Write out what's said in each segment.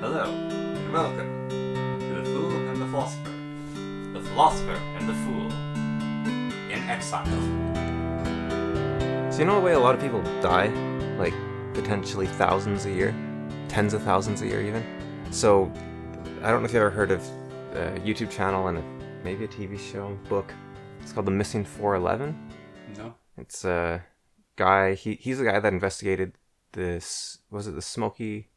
Hello, and welcome to The Fool and the Philosopher. The Philosopher and the Fool in Exile. So you know the way a lot of people die? Like, potentially thousands a year? Tens of thousands a year, even? So, I don't know if you've ever heard of a YouTube channel and maybe a TV show, book. It's called The Missing 411. No. It's a guy, he's the guy that investigated this, was it the Smoky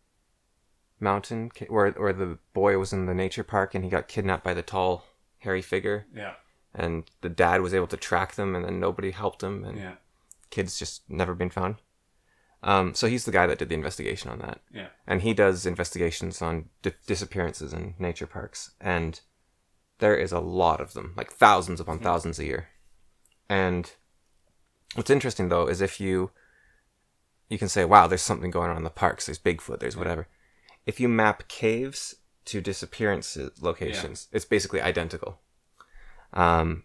Mountain, where the boy was in the nature park and he got kidnapped by the tall, hairy figure. Yeah. And the dad was able to track them and then nobody helped him and kids just never been found. So he's the guy that did the investigation on that. Yeah. And he does investigations on disappearances in nature parks. And there is a lot of them, like thousands upon thousands a year. And what's interesting, though, is if you can say, wow, there's something going on in the parks. There's Bigfoot, there's whatever. If you map caves to disappearance locations, it's basically identical. And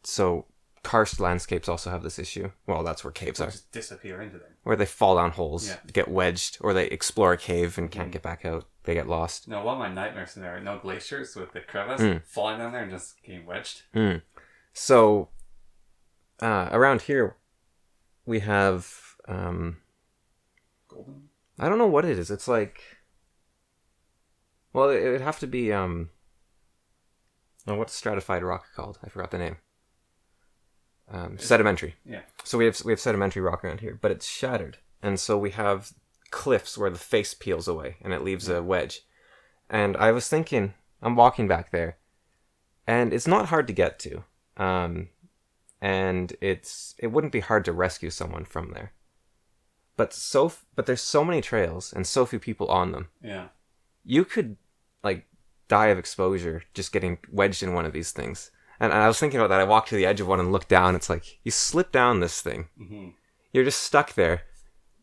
so karst landscapes also have this issue. Well, that's where caves are. Just disappear into them. Where they fall down holes, get wedged, or they explore a cave and can't get back out. They get lost. No, one of my nightmares in there, no glaciers with the crevice, falling down there and just getting wedged. So, around here, we have, Golden? I don't know what it is. It's like, well, it would have to be, what's stratified rock called? I forgot the name. Sedimentary. Yeah. So we have sedimentary rock around here, but it's shattered. And so we have cliffs where the face peels away and it leaves a wedge. And I was thinking, I'm walking back there, and it's not hard to get to. And it wouldn't be hard to rescue someone from there. But there's so many trails and so few people on them. Yeah. You could like die of exposure just getting wedged in one of these things. And I was thinking about that. I walked to the edge of one and looked down. It's like, you slip down this thing. Mm-hmm. You're just stuck there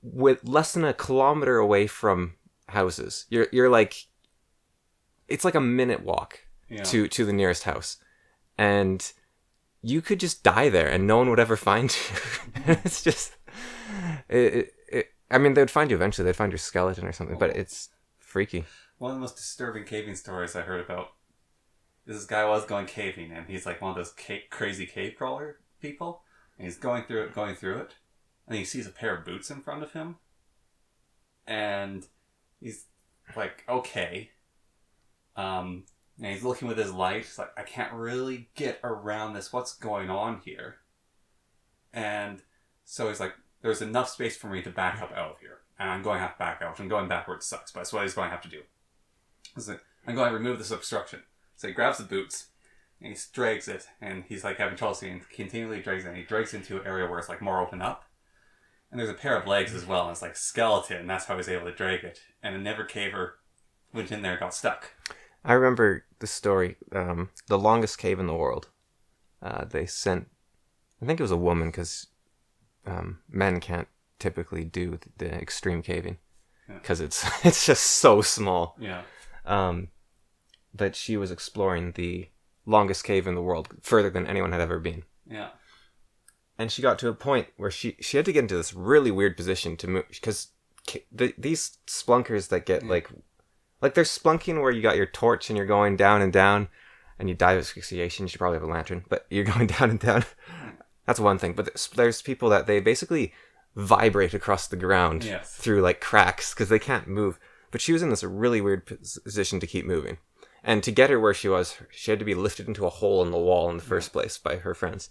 with less than a kilometer away from houses. You're like, it's like a minute walk to the nearest house. And you could just die there and no one would ever find you. It's just, I mean, they'd find you eventually. They'd find your skeleton or something, but it's freaky. One of the most disturbing caving stories I heard about, this guy was going caving, and he's like one of those crazy cave crawler people, and he's going through it, and he sees a pair of boots in front of him, and he's like, okay, and he's looking with his light. He's like, I can't really get around this. What's going on here? And so he's like, there's enough space for me to back up out of here, and I'm going to have to back out, and going backwards sucks, but that's what he's going to have to do. He's like, I'm going to remove this obstruction. So he grabs the boots, and he drags it, and he's like having trouble seeing, and continually drags it, and he drags into an area where it's like more open up. And there's a pair of legs as well, and it's like skeleton, and that's how he's able to drag it. And a never caver went in there and got stuck. I remember the story, the longest cave in the world. They sent, I think it was a woman, because men can't typically do the extreme caving, because it's just so small. Yeah. That she was exploring the longest cave in the world, further than anyone had ever been. Yeah. And she got to a point where she had to get into this really weird position to move, because these splunkers that get like they're splunking where you got your torch and you're going down and down, and you die of asphyxiation. You should probably have a lantern, but you're going down and down. That's one thing. But there's people that they basically vibrate across the ground through like cracks because they can't move. But she was in this really weird position to keep moving. And to get her where she was, she had to be lifted into a hole in the wall in the first place by her friends.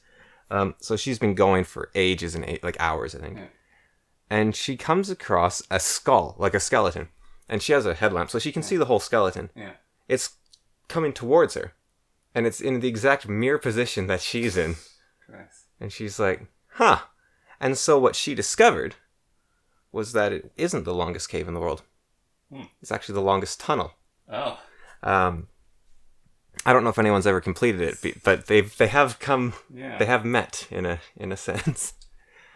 So she's been going for ages and like hours, I think. Yeah. And she comes across a skull, like a skeleton. And she has a headlamp, so she can see the whole skeleton. Yeah. It's coming towards her. And it's in the exact mirror position that she's in. Christ. And she's like, huh. And so what she discovered was that it isn't the longest cave in the world. It's actually the longest tunnel. Oh. I don't know if anyone's ever completed it, but they have come. Yeah. They have met in a sense.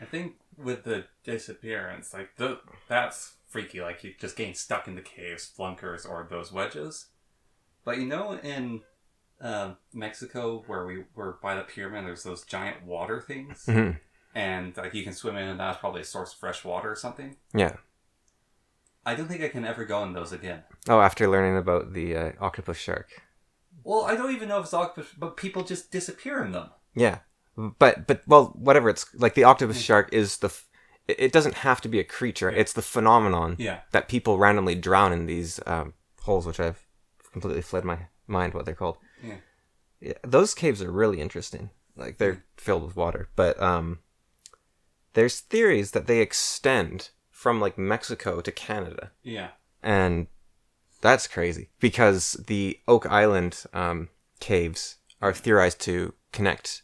I think with the disappearance, like that's freaky. Like you just getting stuck in the caves, flunkers, or those wedges. But you know, in Mexico, where we were by the pyramid, there's those giant water things, and like you can swim in, and that's probably a source of fresh water or something. Yeah. I don't think I can ever go in those again. Oh, after learning about the octopus shark. Well, I don't even know if it's octopus, but people just disappear in them. Yeah. But well, whatever, it's like the octopus shark is it doesn't have to be a creature. Yeah. It's the phenomenon that people randomly drown in these holes, which I've completely fled my mind what they're called. Yeah, those caves are really interesting. Like, they're filled with water. But there's theories that they extend from, like, Mexico to Canada. Yeah. And that's crazy. Because the Oak Island caves are theorized to connect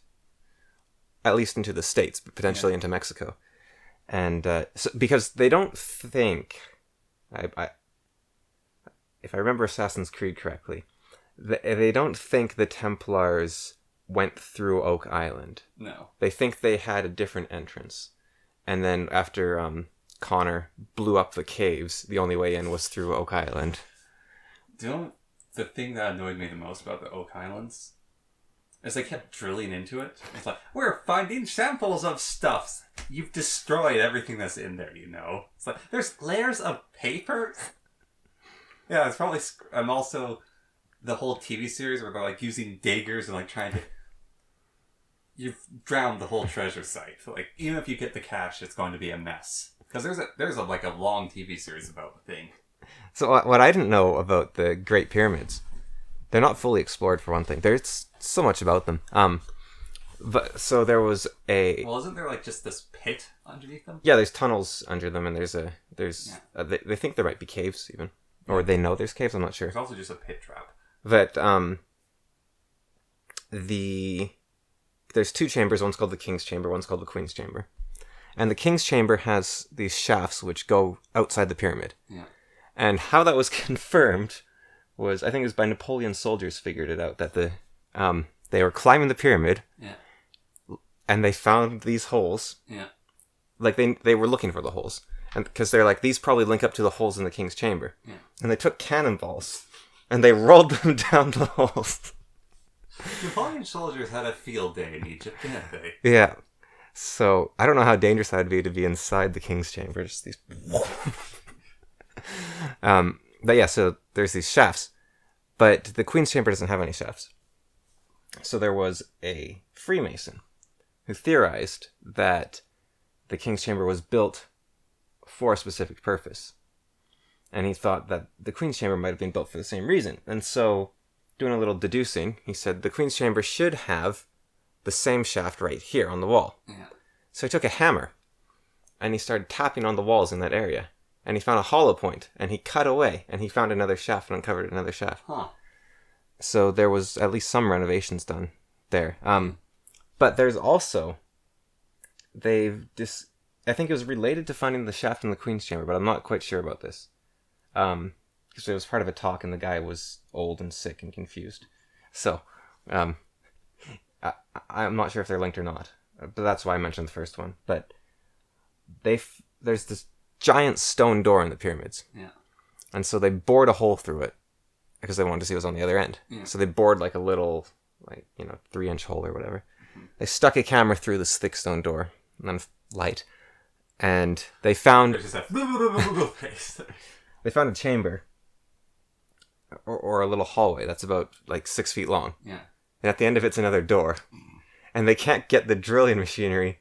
at least into the States, but potentially into Mexico. And because they don't think... if I remember Assassin's Creed correctly, they don't think the Templars went through Oak Island. No. They think they had a different entrance. And then after Connor blew up the caves, the only way in was through Oak Island. The thing that annoyed me the most about the Oak Islands is they kept drilling into it. It's like, we're finding samples of stuff. You've destroyed everything that's in there, you know. It's like, there's layers of paper. Yeah, it's probably... I'm also... The whole TV series where they're, like, using daggers and, like, trying to... You've drowned the whole treasure site. Like, even if you get the cash, it's going to be a mess. Because there's a long TV series about the thing. So what I didn't know about the Great Pyramids, they're not fully explored, for one thing. There's so much about them. But so there was a... Well, isn't there, like, just this pit underneath them? Yeah, there's tunnels under them, and they think there might be caves, even. Or they know there's caves, I'm not sure. There's also just a pit trap. But, there's two chambers. One's called the King's Chamber, one's called the Queen's Chamber. And the King's Chamber has these shafts which go outside the pyramid. Yeah. And how that was confirmed was, I think it was by Napoleon's soldiers figured it out, that they were climbing the pyramid, and they found these holes. Yeah. Like, they were looking for the holes. And because they're like, these probably link up to the holes in the King's Chamber. Yeah. And they took cannonballs, and they rolled them down the holes. Napoleon soldiers had a field day in Egypt, didn't they? Yeah. So, I don't know how dangerous that'd be to be inside the King's Chamber. Just these... But yeah, so there's these shafts. But the Queen's Chamber doesn't have any shafts. So there was a Freemason who theorized that the King's Chamber was built for a specific purpose. And he thought that the Queen's Chamber might have been built for the same reason. And so, doing a little deducing, he said the Queen's Chamber should have the same shaft right here on the wall. Yeah. So he took a hammer, and he started tapping on the walls in that area. And he found a hollow point, and he cut away, and he found another shaft and uncovered another shaft. Huh. So there was at least some renovations done there. But there's also... I think it was related to finding the shaft in the Queen's Chamber, but I'm not quite sure about this. Because it was part of a talk, and the guy was old and sick and confused. So, I'm not sure if they're linked or not. But that's why I mentioned the first one. But there's this giant stone door in the pyramids. Yeah. And so they bored a hole through it, because they wanted to see what was on the other end. Yeah. So they bored like a little, 3-inch hole or whatever. Mm-hmm. They stuck a camera through this thick stone door, and then light. And they found... They found a chamber, or a little hallway that's about 6 feet long. Yeah. And at the end of it's another door. And they can't get the drilling machinery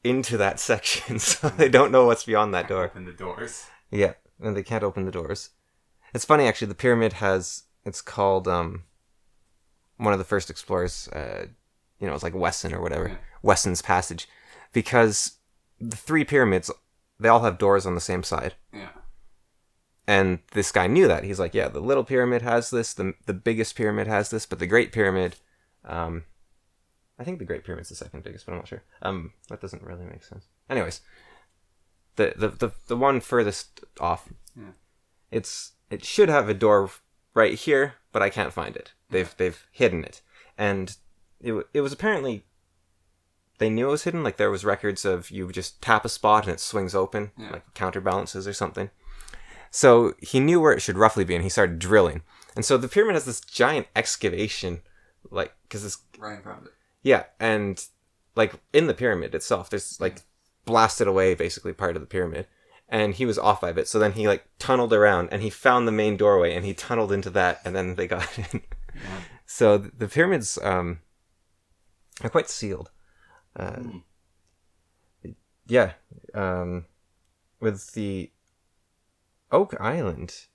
into that section, so they don't know what's beyond that door. Open the doors. Yeah, and they can't open the doors. It's funny, actually, the pyramid it's called, one of the first explorers, it's like Wesson or whatever, Wesson's Passage, because the 3 pyramids, they all have doors on the same side. Yeah. And this guy knew that. He's like, yeah, the little pyramid has this, the biggest pyramid has this, but the Great Pyramid, I think the Great Pyramid's the second biggest, but I'm not sure. That doesn't really make sense. Anyways, the one furthest off, it should have a door right here, but I can't find it. They've hidden it, and it was apparently, they knew it was hidden. Like, there was records of you just tap a spot and it swings open, like counterbalances or something. So he knew where it should roughly be, and he started drilling. And so the pyramid has this giant excavation, because it's right in front of it. Yeah, and in the pyramid itself, there's blasted away basically part of the pyramid, and he was off by a bit. So then he like tunneled around, and he found the main doorway, and he tunneled into that, and then they got in. Yeah. So the pyramids are quite sealed. Yeah. With the Oak Island,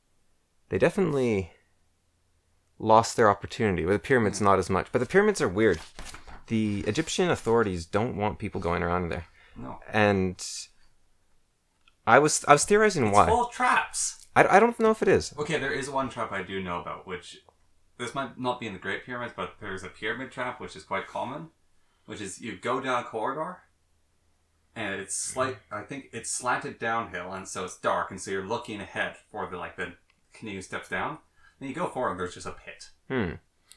they definitely lost their opportunity. With the pyramids, not as much. But the pyramids are weird. The Egyptian authorities don't want people going around there. No. And I was theorizing why. It's full of traps. I don't know if it is. Okay, there is one trap I do know about, which this might not be in the Great Pyramids, but there's a pyramid trap which is quite common, which is you go down a corridor, and I think it's slanted downhill, and so it's dark, and so you're looking ahead for the canoe steps down. Then you go forward, and there's just a pit.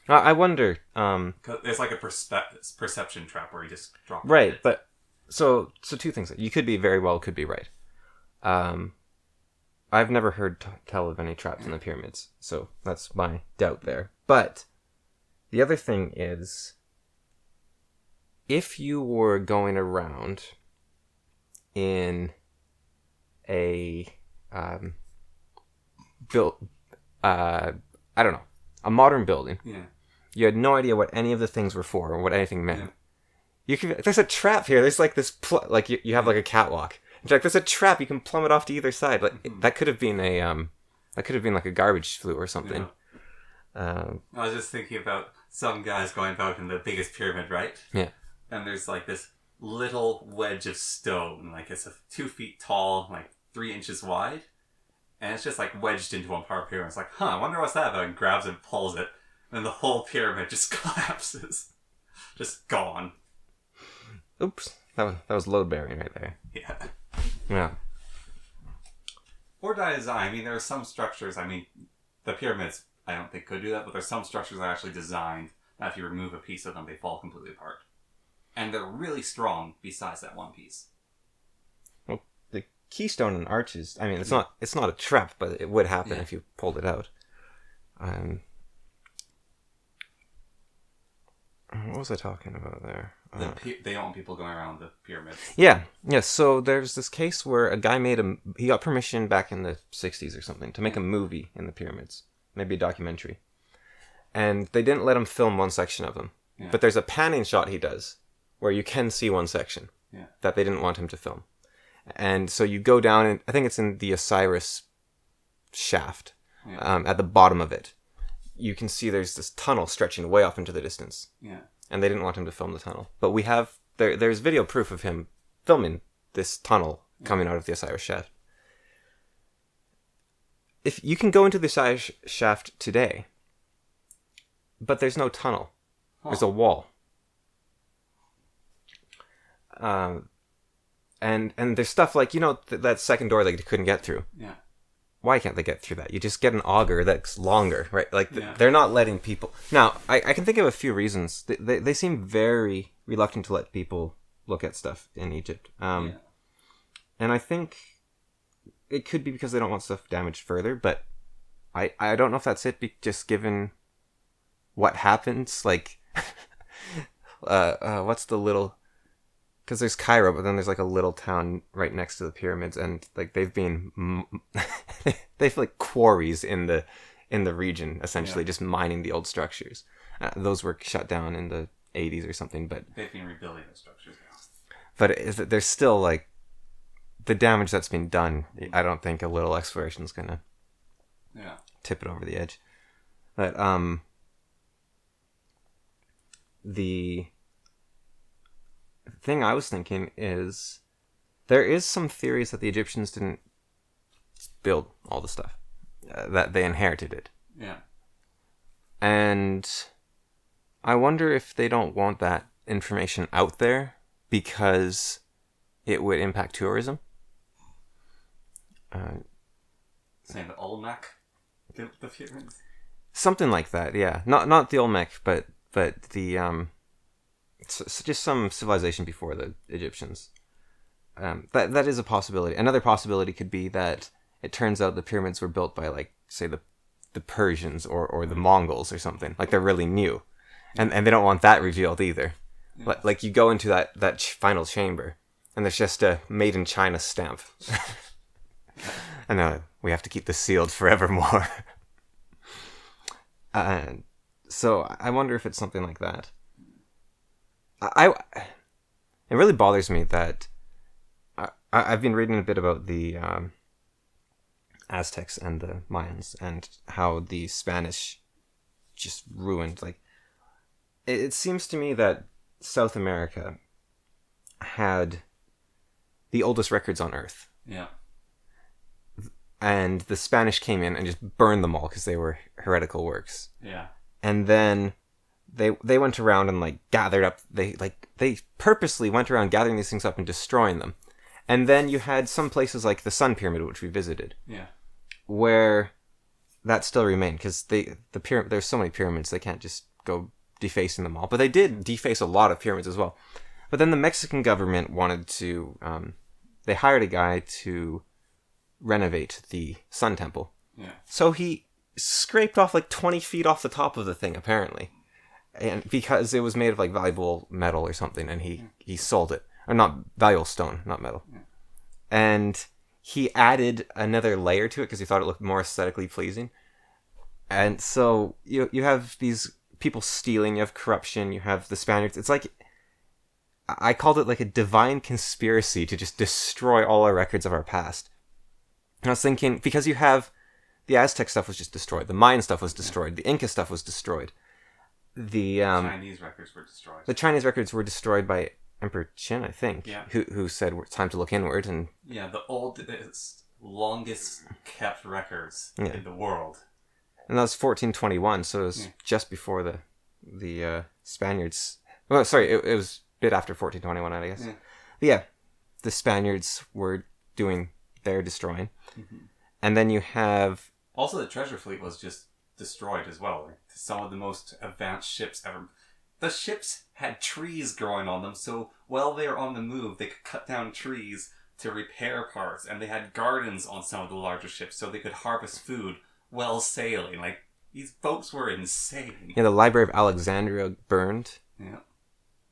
I wonder. It's like a perception trap where you just drop. Right, but so two things. You could be right. I've never heard tell of any traps in the pyramids, so that's my doubt there. But the other thing is, if you were going around in a a modern building, you had no idea what any of the things were for or what anything meant. There's a trap here. There's like this you have like a catwalk. In fact, there's a trap. You can plummet off to either side. That could have been like a garbage flue or something. I was just thinking about some guys going about in the biggest pyramid, right? Yeah. And there's like this little wedge of stone, like it's 2 feet tall, like 3 inches wide, and it's just like wedged into one part of the pyramid. It's like, I wonder what's that about? And grabs it and pulls it, and the whole pyramid just collapses, just gone. Oops, that was load bearing right there. Yeah. Yeah. Or design. I mean, there are some structures. I mean, the pyramids, I don't think could do that, but there's some structures that are actually designed that if you remove a piece of them, they fall completely apart, and they're really strong. Besides that one piece. Well, the keystone and arches. I mean, it's not a trap, but it would happen if you pulled it out. What was I talking about there? They don't want people going around the pyramids. Yeah. So there's this case where a guy he got permission back in the 60s or something to make a movie in the pyramids, maybe a documentary, and they didn't let him film one section of them. Yeah. But there's a panning shot he does where you can see one section that they didn't want him to film, and so you go down, and I think it's in the Osiris shaft. At the bottom of it, you can see there's this tunnel stretching way off into the distance. Yeah. And they didn't want him to film the tunnel. But we have... There's video proof of him filming this tunnel coming out of the Osiris shaft. If you can go into the Osiris shaft today, but there's no tunnel. There's a wall. And there's stuff like, that second door they couldn't get through. Yeah. Why can't they get through that? You just get an auger that's longer, right? Like, they're not letting people... Now, I can think of a few reasons. They seem very reluctant to let people look at stuff in Egypt. And I think it could be because they don't want stuff damaged further, but I don't know if that's it, just given what happens. Like, what's the little... Because there's Cairo, but then there's like a little town right next to the pyramids, and like they've like quarries in the region, essentially just mining the old structures. Those were shut down in the 80s or something, but they've been rebuilding the structures now. But there's still like the damage that's been done. I don't think a little exploration is gonna tip it over the edge. But the thing I was thinking is there is some theories that the Egyptians didn't build all the stuff, that they inherited it. Yeah. And I wonder if they don't want that information out there because it would impact tourism. Saying the Olmec built the pyramids? Something like that, yeah. Not the Olmec, but the it's just some civilization before the Egyptians. That is a possibility. Another possibility could be that it turns out the pyramids were built by, like, say, the Persians or the Mongols or something. Like, they're really new. And they don't want that revealed either. Yeah. Like, you go into that final chamber, and there's just a made in China stamp. And we have to keep this sealed forevermore. So I wonder if it's something like that. It really bothers me that I've been reading a bit about the Aztecs and the Mayans and how the Spanish just ruined. Like, it seems to me that South America had the oldest records on Earth. Yeah. And the Spanish came in and just burned them all because they were heretical works. Yeah. And then they went around and like gathered up. They purposely went around gathering these things up and destroying them. And then you had some places like the Sun Pyramid, which we visited. Yeah. Where that still remained because there's so many pyramids they can't just go defacing them all. But they did deface a lot of pyramids as well. But then the Mexican government wanted to. They hired a guy to renovate the Sun Temple. Yeah. So he scraped off like 20 feet off the top of the thing, apparently. And because it was made of like valuable metal or something, and he sold it. Or not valuable stone, not metal. Yeah. And he added another layer to it because he thought it looked more aesthetically pleasing. And so you have these people stealing, you have corruption, you have the Spaniards. It's like, I called it like a divine conspiracy to just destroy all our records of our past. And I was thinking, because you have the Aztec stuff was just destroyed, the Mayan stuff was destroyed, the Inca stuff was destroyed. The Chinese records were destroyed. The Chinese records were destroyed by Emperor Qin, I think, yeah. who said it's time to look inward. And yeah, the oldest, longest kept records in the world. And that was 1421, so it was just before the Spaniards. Well, sorry, it was a bit after 1421, I guess. Yeah. But yeah, the Spaniards were doing their destroying. Mm-hmm. And then you have... Also, the treasure fleet was just destroyed as well. Like, some of the most advanced ships ever... The ships had trees growing on them, so while they were on the move, they could cut down trees to repair parts, and they had gardens on some of the larger ships, so they could harvest food while sailing. Like, these boats were insane. Yeah, the Library of Alexandria burned. Yeah.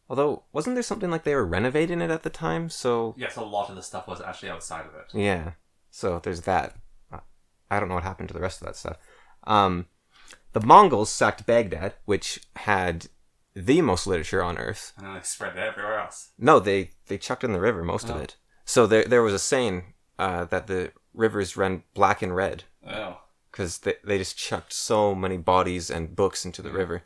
Although, wasn't there something like they were renovating it at the time, so... Yes, a lot of the stuff was actually outside of it. Yeah, so there's that. I don't know what happened to the rest of that stuff. The Mongols sacked Baghdad, which had the most literature on Earth. And then they spread it everywhere else. No, they chucked in the river most of it. So there was a saying that the rivers run black and red. Oh. Because they just chucked so many bodies and books into the river.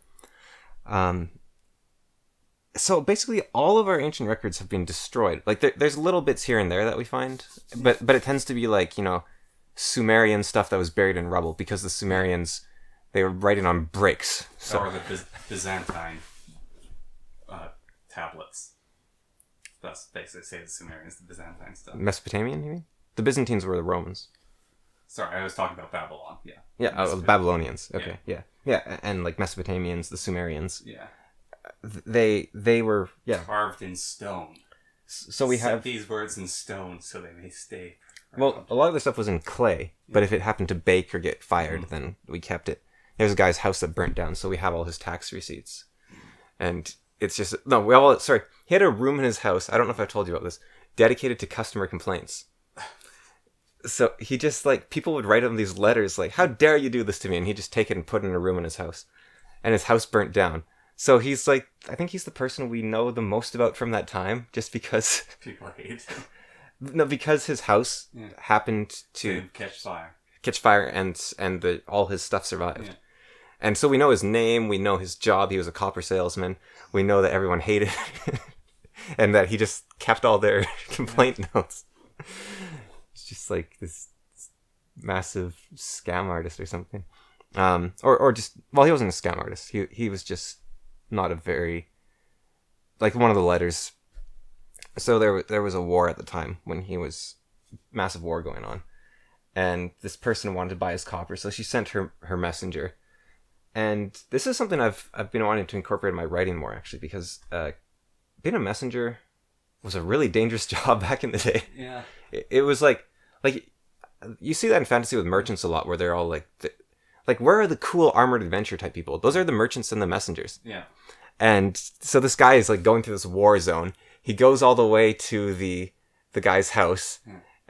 So basically all of our ancient records have been destroyed. Like there's little bits here and there that we find. But it tends to be like, Sumerian stuff that was buried in rubble. Because the Sumerians, they were writing on bricks. So. Or the Byzantine tablets. That's basically say the Sumerians, the Byzantine stuff. Mesopotamian, you mean? The Byzantines were the Romans. Sorry, I was talking about Babylon. Yeah. Yeah, the Babylonians. Okay, yeah, and like Mesopotamians, the Sumerians. Yeah. They were carved in stone. So we have these words in stone so they may stay. Well, a lot of the stuff was in clay, but if it happened to bake or get fired, then we kept it. There's a guy's house that burnt down, so we have all his tax receipts. And it's just... No, he had a room in his house, I don't know if I've told you about this, dedicated to customer complaints. So he just, people would write him these letters, how dare you do this to me? And he'd just take it and put it in a room in his house. And his house burnt down. So he's I think he's the person we know the most about from that time, just because... People hate him. No, because his house happened to catch fire, and all his stuff survived. Yeah. And so we know his name, we know his job, he was a copper salesman, we know that everyone hated him, and that he just kept all their complaint notes. It's just like this massive scam artist or something. Or just, well, he wasn't a scam artist, he was just not a very, one of the letters... So there was a war at the time when he was massive war going on, and this person wanted to buy his copper, so she sent her messenger. And this is something I've been wanting to incorporate in my writing more, actually, because being a messenger was a really dangerous job back in the day. Yeah, it was like you see that in fantasy with merchants a lot, where they're all where are the cool armored adventure type people? Those are the merchants and the messengers. Yeah, and so this guy is going through this war zone. He goes all the way to the guy's house,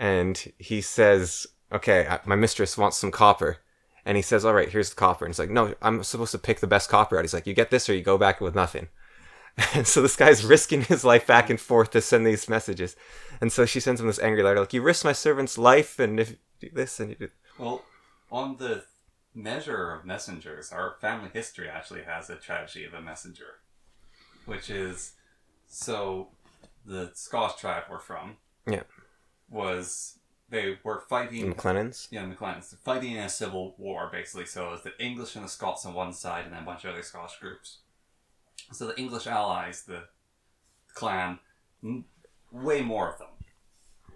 And he says, okay, my mistress wants some copper. And he says, all right, here's the copper. And he's like, no, I'm supposed to pick the best copper out. He's like, you get this or you go back with nothing. And so this guy's risking his life back and forth to send these messages. And so she sends him this angry letter, like, you risk my servant's life, and if you do this, and you do... Well, on the measure of messengers, our family history actually has a tragedy of a messenger. Which is, so, the Scottish tribe we're from... Yeah. They were fighting... The McLennans? Yeah, the McLennans. Fighting in a civil war, basically. So it was the English and the Scots on one side, and then a bunch of other Scottish groups. So the English allies, the clan, way more of them.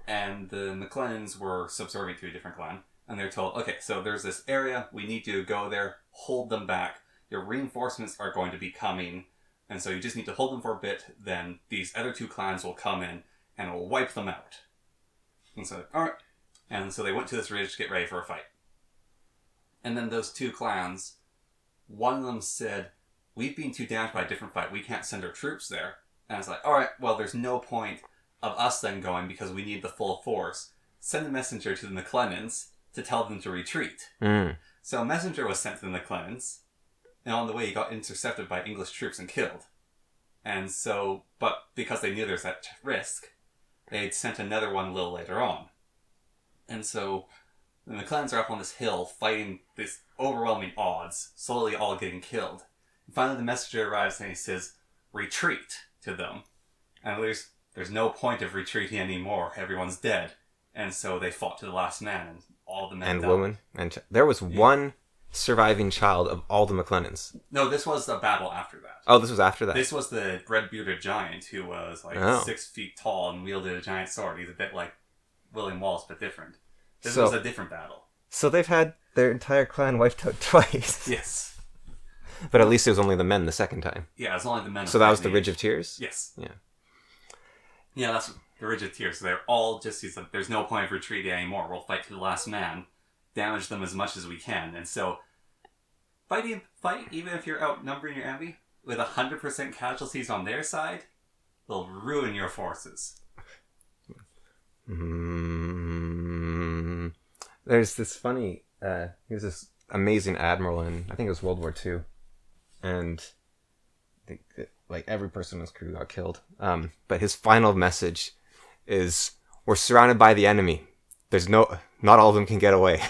And the McLennans were subservient to a different clan. And they're told, okay, so there's this area, we need you to go there, hold them back. Your reinforcements are going to be coming, and so you just need to hold them for a bit, then these other two clans will come in, and will wipe them out. And so, alright. And so they went to this ridge to get ready for a fight. And then those two clans, one of them said, we've been too damaged by a different fight, we can't send our troops there. And I was like, alright, well there's no point of us then going because we need the full force. Send a messenger to the McLennans to tell them to retreat. So a messenger was sent to the McLennans, and on the way he got intercepted by English troops and killed. And so, but because they knew there's that risk, they'd sent another one a little later on. And so the McLennans are up on this hill fighting this overwhelming odds, slowly all getting killed. And finally the messenger arrives and he says, retreat to them. And there's no point of retreating anymore. Everyone's dead. And so they fought to the last man, and all the men and died. Women. And there was one surviving child of all the McLennans. No, this was the battle after that. Oh, this was after that. This was the red-bearded giant who was 6 feet tall and wielded a giant sword. He's a bit like William Wallace, but different. This was a different battle. So they've had their entire clan wiped out twice. Yes. But at least it was only the men the second time. Yeah, it was only the men. So that was the Ridge of Tears? Yes. Yeah. Yeah, that's the Ridge of Tears. So they're all just, he's like, there's no point of retreating anymore. We'll fight to the last man, damage them as much as we can. And so, fight even if you're outnumbering your enemy, with 100% casualties on their side, will ruin your forces. There's this funny, he was this amazing admiral in, I think it was World War II, and every person in his crew got killed. But his final message is, we're surrounded by the enemy. Not all of them can get away.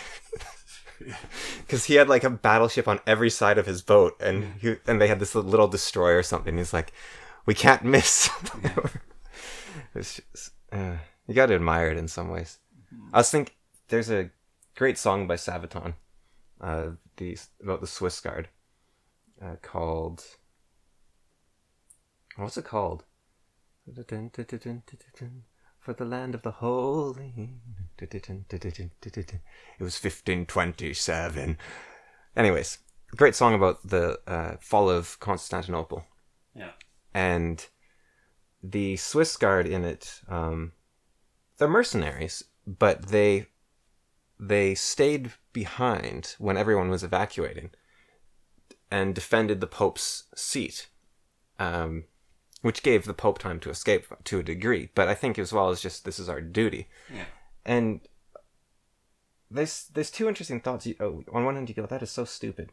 Because he had a battleship on every side of his boat, and they had this little destroyer or something. He's like, we can't miss. It's just, you got to admire it in some ways. I was thinking, there's a great song by Sabaton about the Swiss Guard called... What's it called? For the land of the holy. It was 1527. Anyways, great song about the fall of Constantinople. Yeah. And the Swiss Guard in it, they're mercenaries, but they stayed behind when everyone was evacuating and defended the Pope's seat. Which gave the Pope time to escape to a degree, but I think as well as just this is our duty. Yeah. And there's two interesting thoughts. On one hand, you go, that is so stupid.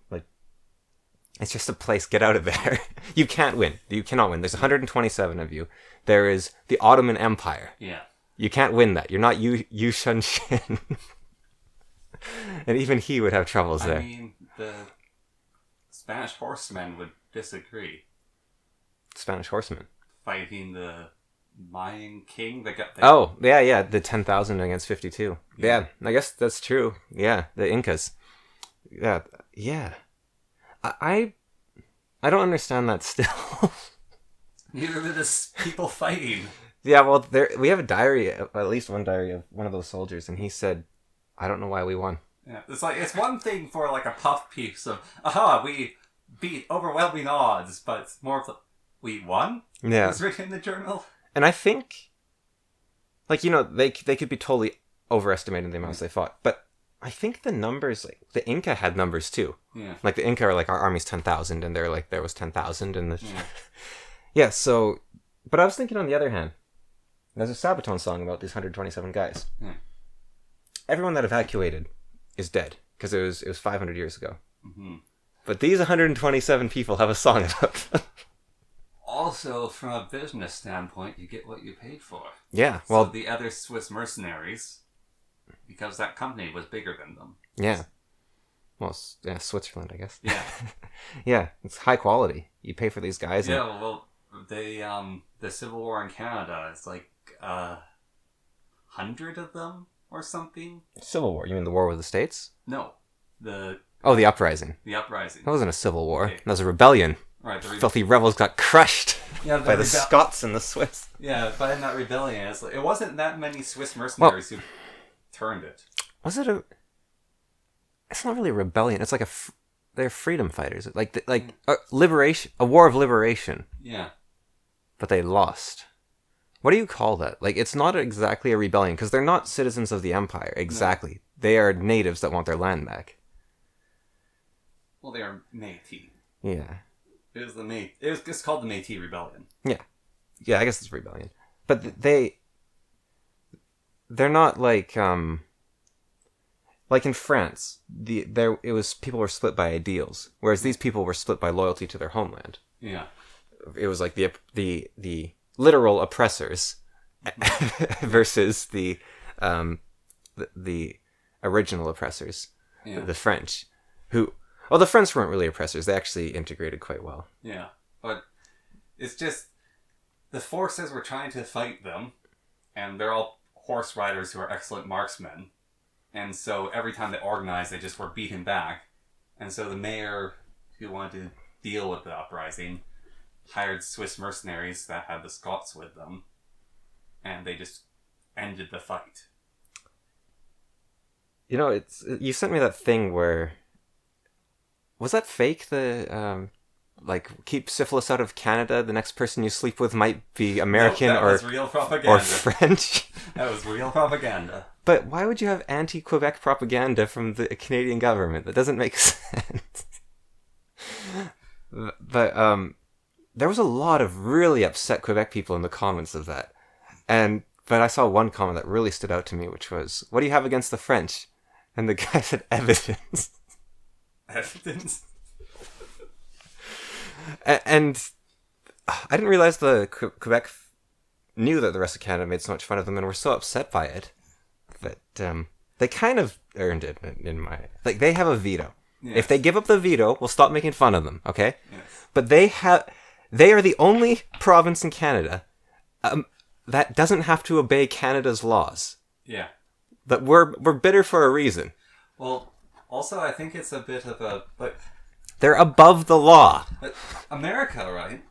It's just a place. Get out of there. You can't win. You cannot win. There's 127 of you. There is the Ottoman Empire. Yeah. You can't win that. You're not Yu Shun Shin. And even he would have troubles there. I mean, the Spanish horsemen would disagree. Spanish horsemen fighting the Mayan king that got the 10,000 against 52. Yeah, I guess that's true. Yeah, the Incas. Yeah. I don't understand that still. Neither do the people fighting. Yeah, well, we have a diary, at least one diary of one of those soldiers, and he said, I don't know why we won. Yeah, it's one thing for a puff piece of, we beat overwhelming odds, but it's more of the, we won? Yeah. It was written in the journal. And I think, they could be totally overestimating the amounts they fought. But I think the numbers, the Inca had numbers too. Yeah. The Inca are our army's 10,000, and they're there was 10,000. And yeah, so, but I was thinking on the other hand, there's a Sabaton song about these 127 guys. Yeah. everyone that evacuated is dead because it was 500 years ago. Mm-hmm. But these 127 people have a song about them. Also, from a business standpoint, you get what you paid for. Yeah, well... So the other Swiss mercenaries, because that company was bigger than them. Yeah. Well, yeah, Switzerland, I guess. Yeah. Yeah, it's high quality. You pay for these guys. Yeah, well, the Civil War in Canada, it's like 100 of them or something. Civil War? You mean the war with the States? No. The Uprising. The Uprising. That wasn't a civil war. Okay. That was a rebellion. Right, Filthy rebels got crushed by the Scots and the Swiss. Yeah, but in that rebellion, it wasn't that many Swiss mercenaries who turned it. Was it a... It's not really a rebellion. It's like they're freedom fighters. Like liberation, a war of liberation. Yeah. But they lost. What do you call that? Like, it's not exactly a rebellion, because they're not citizens of the Empire. Exactly. No. They are natives that want their land back. Well, they are Métis. Yeah. It's called the Métis Rebellion. Yeah. Yeah, I guess it's a rebellion. But they're not like in France, people were split by ideals, whereas these people were split by loyalty to their homeland. Yeah. It was like the literal oppressors versus the original oppressors, the French, who... Well, the French weren't really oppressors. They actually integrated quite well. Yeah, but it's just the forces were trying to fight them, and they're all horse riders who are excellent marksmen. And so every time they organized, they just were beaten back. And so the mayor, who wanted to deal with the uprising, hired Swiss mercenaries that had the Scots with them, and they just ended the fight. You know, you sent me that thing where... Was that fake? Keep syphilis out of Canada. The next person you sleep with might be American that was real propaganda. Or French. That was real propaganda. But why would you have anti-Quebec propaganda from the Canadian government? That doesn't make sense. But there was a lot of really upset Quebec people in the comments of that. But I saw one comment that really stood out to me, which was, "What do you have against the French?" And the guy said, "Evidence." Evidence. And I didn't realize the Quebec knew that the rest of Canada made so much fun of them and were so upset by it that they kind of earned it in my... Like, they have a veto. Yes. If they give up the veto, we'll stop making fun of them, okay? Yes. But they are the only province in Canada that doesn't have to obey Canada's laws. Yeah. That we're bitter for a reason. Well... Also, I think it's a bit of a... They're above the law. America, right?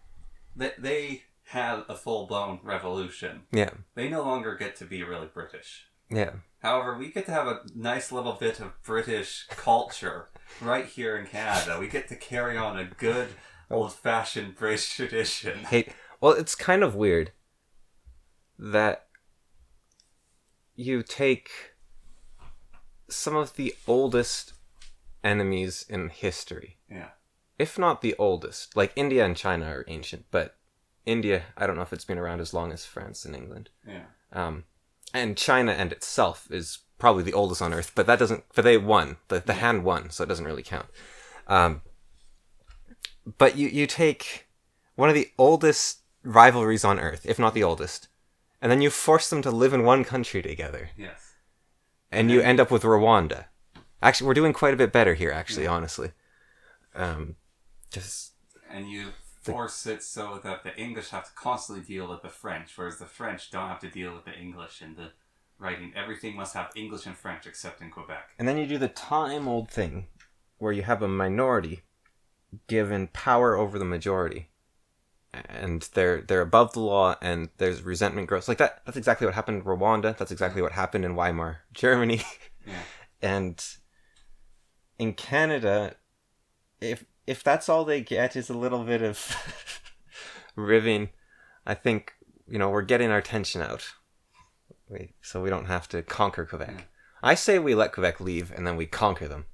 They had a full-blown revolution. Yeah. They no longer get to be really British. Yeah. However, we get to have a nice little bit of British culture right here in Canada. We get to carry on a good, old-fashioned British tradition. Well, it's kind of weird that you take... some of the oldest enemies in history. Yeah. If not the oldest. Like, India and China are ancient, but India, I don't know if it's been around as long as France and England. Yeah. And China and itself is probably the oldest on Earth, but that doesn't... But they won. The Han won, so it doesn't really count. But you take one of the oldest rivalries on Earth, if not the oldest, and then you force them to live in one country together. Yes. And you end up with Rwanda. Actually, we're doing quite a bit better here, actually, honestly. And you force it so that the English have to constantly deal with the French, whereas the French don't have to deal with the English in the writing. Everything must have English and French except in Quebec. And then you do the time-old thing, where you have a minority given power over the majority. And they're above the law, and there's resentment grows. Like that's exactly what happened in Rwanda. That's exactly what happened in Weimar, Germany. Yeah. And in Canada, if that's all they get is a little bit of ribbing, I think, we're getting our tension out. So we don't have to conquer Quebec. Yeah. I say we let Quebec leave, and then we conquer them.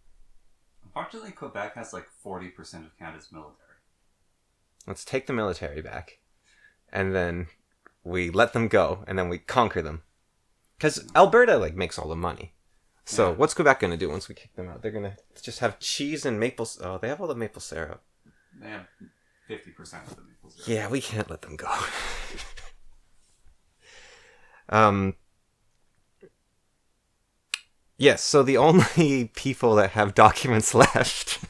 Unfortunately, Quebec has like 40% of Canada's military. Let's take the military back, and then we let them go, and then we conquer them. Because Alberta, makes all the money. So what's Quebec going to do once we kick them out? They're going to just have cheese and maple... Oh, they have all the maple syrup. They have 50% of the maple syrup. Yeah, we can't let them go. Yes, so the only people that have documents left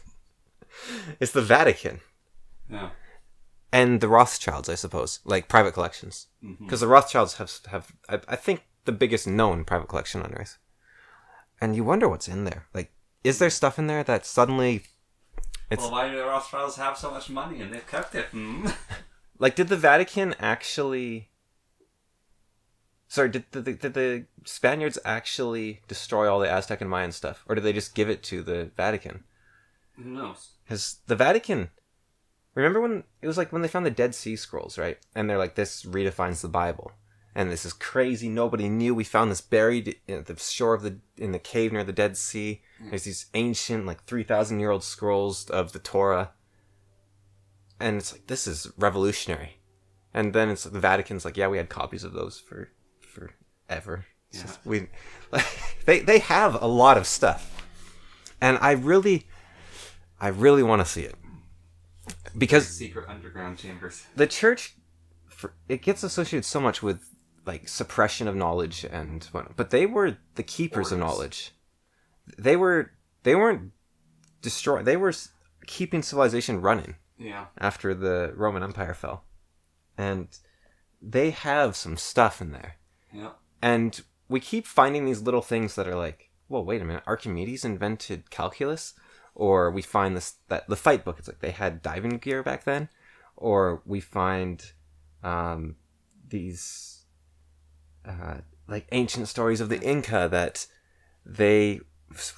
is the Vatican. Yeah. And the Rothschilds, I suppose. Like, private collections. Because the Rothschilds have I think, the biggest known private collection on Earth. And you wonder what's in there. Like, is there stuff in there that suddenly... Well, why do the Rothschilds have so much money and they've kept it? Like, did the Vatican actually... Sorry, did the Spaniards actually destroy all the Aztec and Mayan stuff? Or did they just give it to the Vatican? Who knows? Because the Vatican... Remember when... It was like when they found the Dead Sea Scrolls, right? And they're like, this redefines the Bible. And this is crazy. Nobody knew. We found this buried at the shore of in the cave near the Dead Sea. There's these ancient, like 3,000-year-old scrolls of the Torah. And it's like, this is revolutionary. And then it's the Vatican's like, yeah, we had copies of those for forever. Yeah. Just, they have a lot of stuff. And I really want to see it. Because secret underground chambers. The church, it gets associated so much with like suppression of knowledge and whatnot, but they were the keepers of knowledge. They weren't destroyed. They were keeping civilization running. Yeah. After the Roman Empire fell, and they have some stuff in there. Yeah. And we keep finding these little things that are like, whoa, wait a minute, Archimedes invented calculus, or we find that the fight book. It's like they had diving gear back then, or we find these. Like ancient stories of the Inca that they've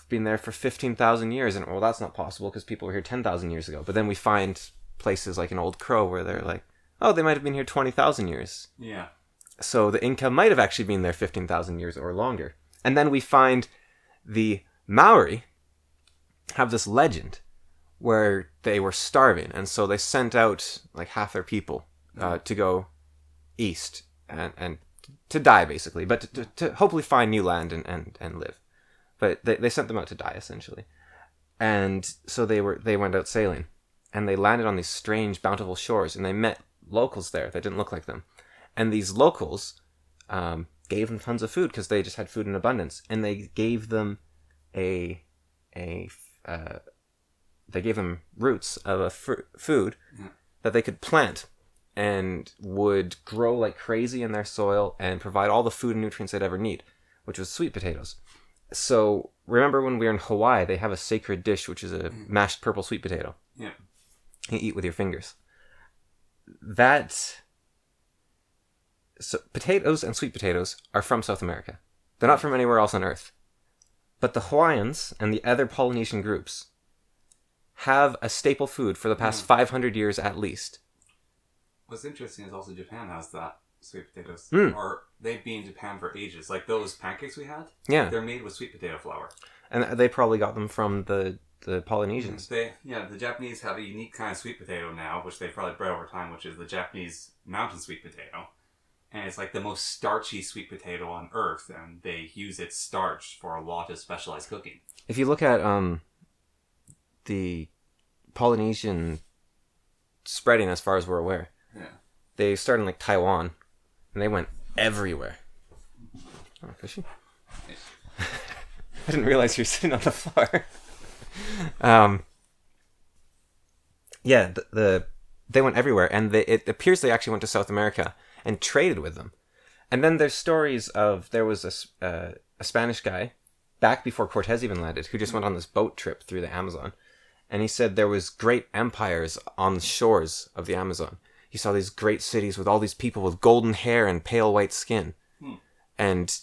been there for 15,000 years, and well, that's not possible because people were here 10,000 years ago. But then we find places like in Old Crow where they're like, oh, they might have been here 20,000 years. Yeah. So the Inca might have actually been there 15,000 years or longer. And then we find the Maori have this legend where they were starving, and so they sent out like half their people to go east and to die, basically, but to hopefully find new land and live. But they sent them out to die, essentially. And so they went out sailing, and they landed on these strange, bountiful shores, and they met locals there that didn't look like them. And these locals gave them tons of food because they just had food in abundance, and they gave them they gave them roots of a food that they could plant and would grow like crazy in their soil and provide all the food and nutrients they'd ever need, which was sweet potatoes. So remember when we were in Hawaii, they have a sacred dish, which is a mashed purple sweet potato. Yeah. You eat with your fingers. So potatoes and sweet potatoes are from South America. They're not from anywhere else on Earth. But the Hawaiians and the other Polynesian groups have a staple food for the past 500 years at least. What's interesting is also Japan has that, sweet potatoes. Or they've been in Japan for ages. Like those pancakes we had, they're made with sweet potato flour. And they probably got them from the Polynesians. The Japanese have a unique kind of sweet potato now, which they probably bred over time, which is the Japanese mountain sweet potato. And it's like the most starchy sweet potato on Earth, and they use its starch for a lot of specialized cooking. If you look at the Polynesian spreading, as far as we're aware, they started in like Taiwan, and they went everywhere. Oh, fishy! I didn't realize you're sitting on the floor. They went everywhere, and it appears they actually went to South America and traded with them. And then there's stories of there was a Spanish guy back before Cortez even landed who just went on this boat trip through the Amazon, and he said there was great empires on the shores of the Amazon. He saw these great cities with all these people with golden hair and pale white skin, and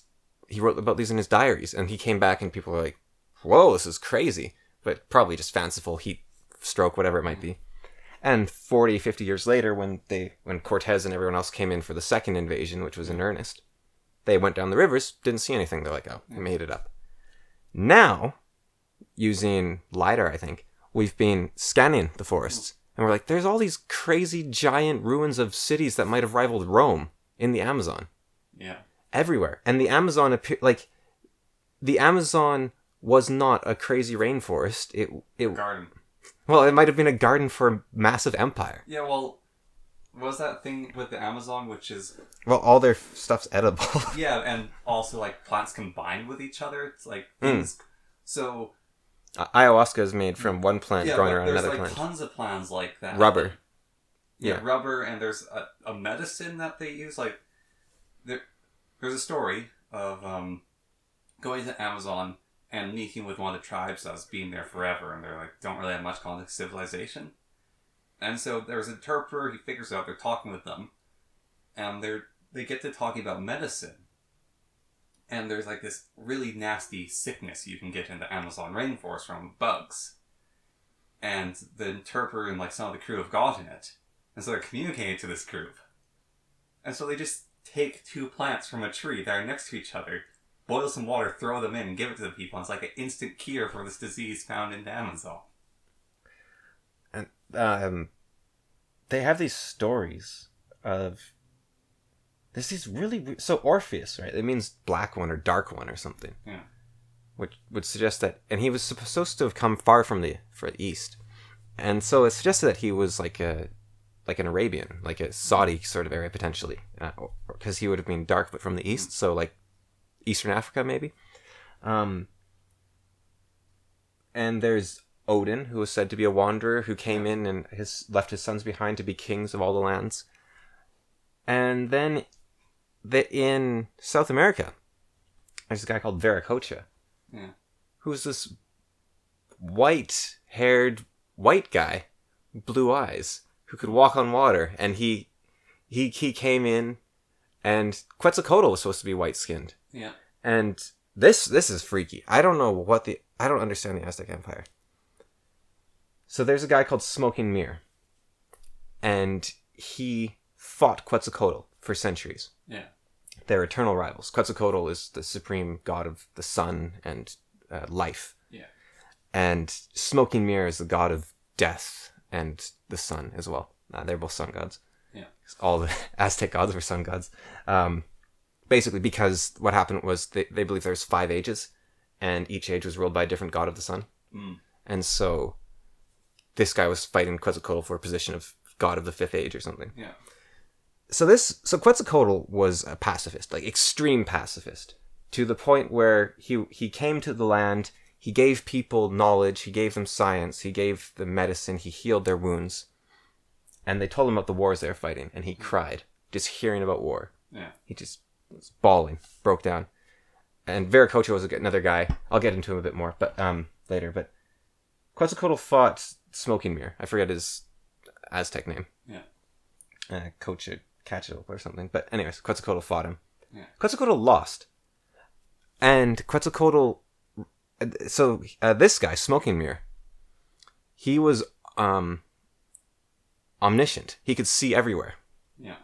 he wrote about these in his diaries. And he came back, and people were like, "Whoa, this is crazy," but probably just fanciful, heat stroke, whatever it might be. And 40, 50 years later, when Cortez and everyone else came in for the second invasion, which was in earnest, they went down the rivers, didn't see anything. They're like, oh, we made it up. Now, using LiDAR, I think, we've been scanning the forests. And we're like, there's all these crazy giant ruins of cities that might have rivaled Rome in the Amazon. Yeah. Everywhere. And the Amazon, the Amazon was not a crazy rainforest. It garden. Well, it might have been a garden for a massive empire. Yeah, well, what was that thing with the Amazon, which is... Well, all their stuff's edible. Yeah, and also, like, plants combined with each other. It's like things... So... Ayahuasca is made from one plant growing around another plant. There's, like, tons of plants like that. Rubber. Yeah, rubber, and there's a medicine that they use. Like, there's a story of going to the Amazon and meeting with one of the tribes that's been there forever, and they're like, don't really have much contact with civilization. And so there's an interpreter, he figures out they're talking with them, and they get to talking about medicine. And there's like this really nasty sickness you can get in the Amazon rainforest from bugs. And the interpreter and like some of the crew have gotten it. And so they're communicating to this group. And so they just take 2 plants from a tree that are next to each other, boil some water, throw them in, and give it to the people. And it's like an instant cure for this disease found in the Amazon. And they have these stories of... There's these really... So Orpheus, right? It means black one or dark one or something. Yeah. Which would suggest that... And he was supposed to have come far from the east. And so it suggested that he was like an Arabian, like a Saudi sort of area, potentially. Because he would have been dark, but from the east. So like Eastern Africa, maybe. And there's Odin, who was said to be a wanderer, who came in and left his sons behind to be kings of all the lands. And then in South America, there's a guy called Viracocha, who's this white-haired white guy, blue eyes, who could walk on water. And he came in, and Quetzalcoatl was supposed to be white-skinned. Yeah. And this is freaky. I don't understand the Aztec Empire. So there's a guy called Smoking Mirror, and he fought Quetzalcoatl for centuries. Yeah. They're eternal rivals. Quetzalcoatl is the supreme god of the sun and life. Yeah. And Smoking Mirror is the god of death and the sun as well. They're both sun gods. Yeah. All the Aztec gods were sun gods. Basically, because what happened was they believe there's 5 ages, and each age was ruled by a different god of the sun. Mm. And so this guy was fighting Quetzalcoatl for a position of god of the 5th age or something. Yeah. So Quetzalcoatl was a pacifist, like extreme pacifist, to the point where he came to the land, he gave people knowledge, he gave them science, he gave them medicine, he healed their wounds, and they told him about the wars they were fighting, and he cried, just hearing about war. Yeah. He just was bawling, broke down. And Viracocha was another guy. I'll get into him a bit more, but later. But Quetzalcoatl fought Smoking Mirror. I forget his Aztec name. Yeah. Catchel or something. But anyways, Quetzalcoatl fought him. Yeah. Quetzalcoatl lost. And Quetzalcoatl... So this guy, Smoking Mirror, he was omniscient. He could see everywhere. Yeah.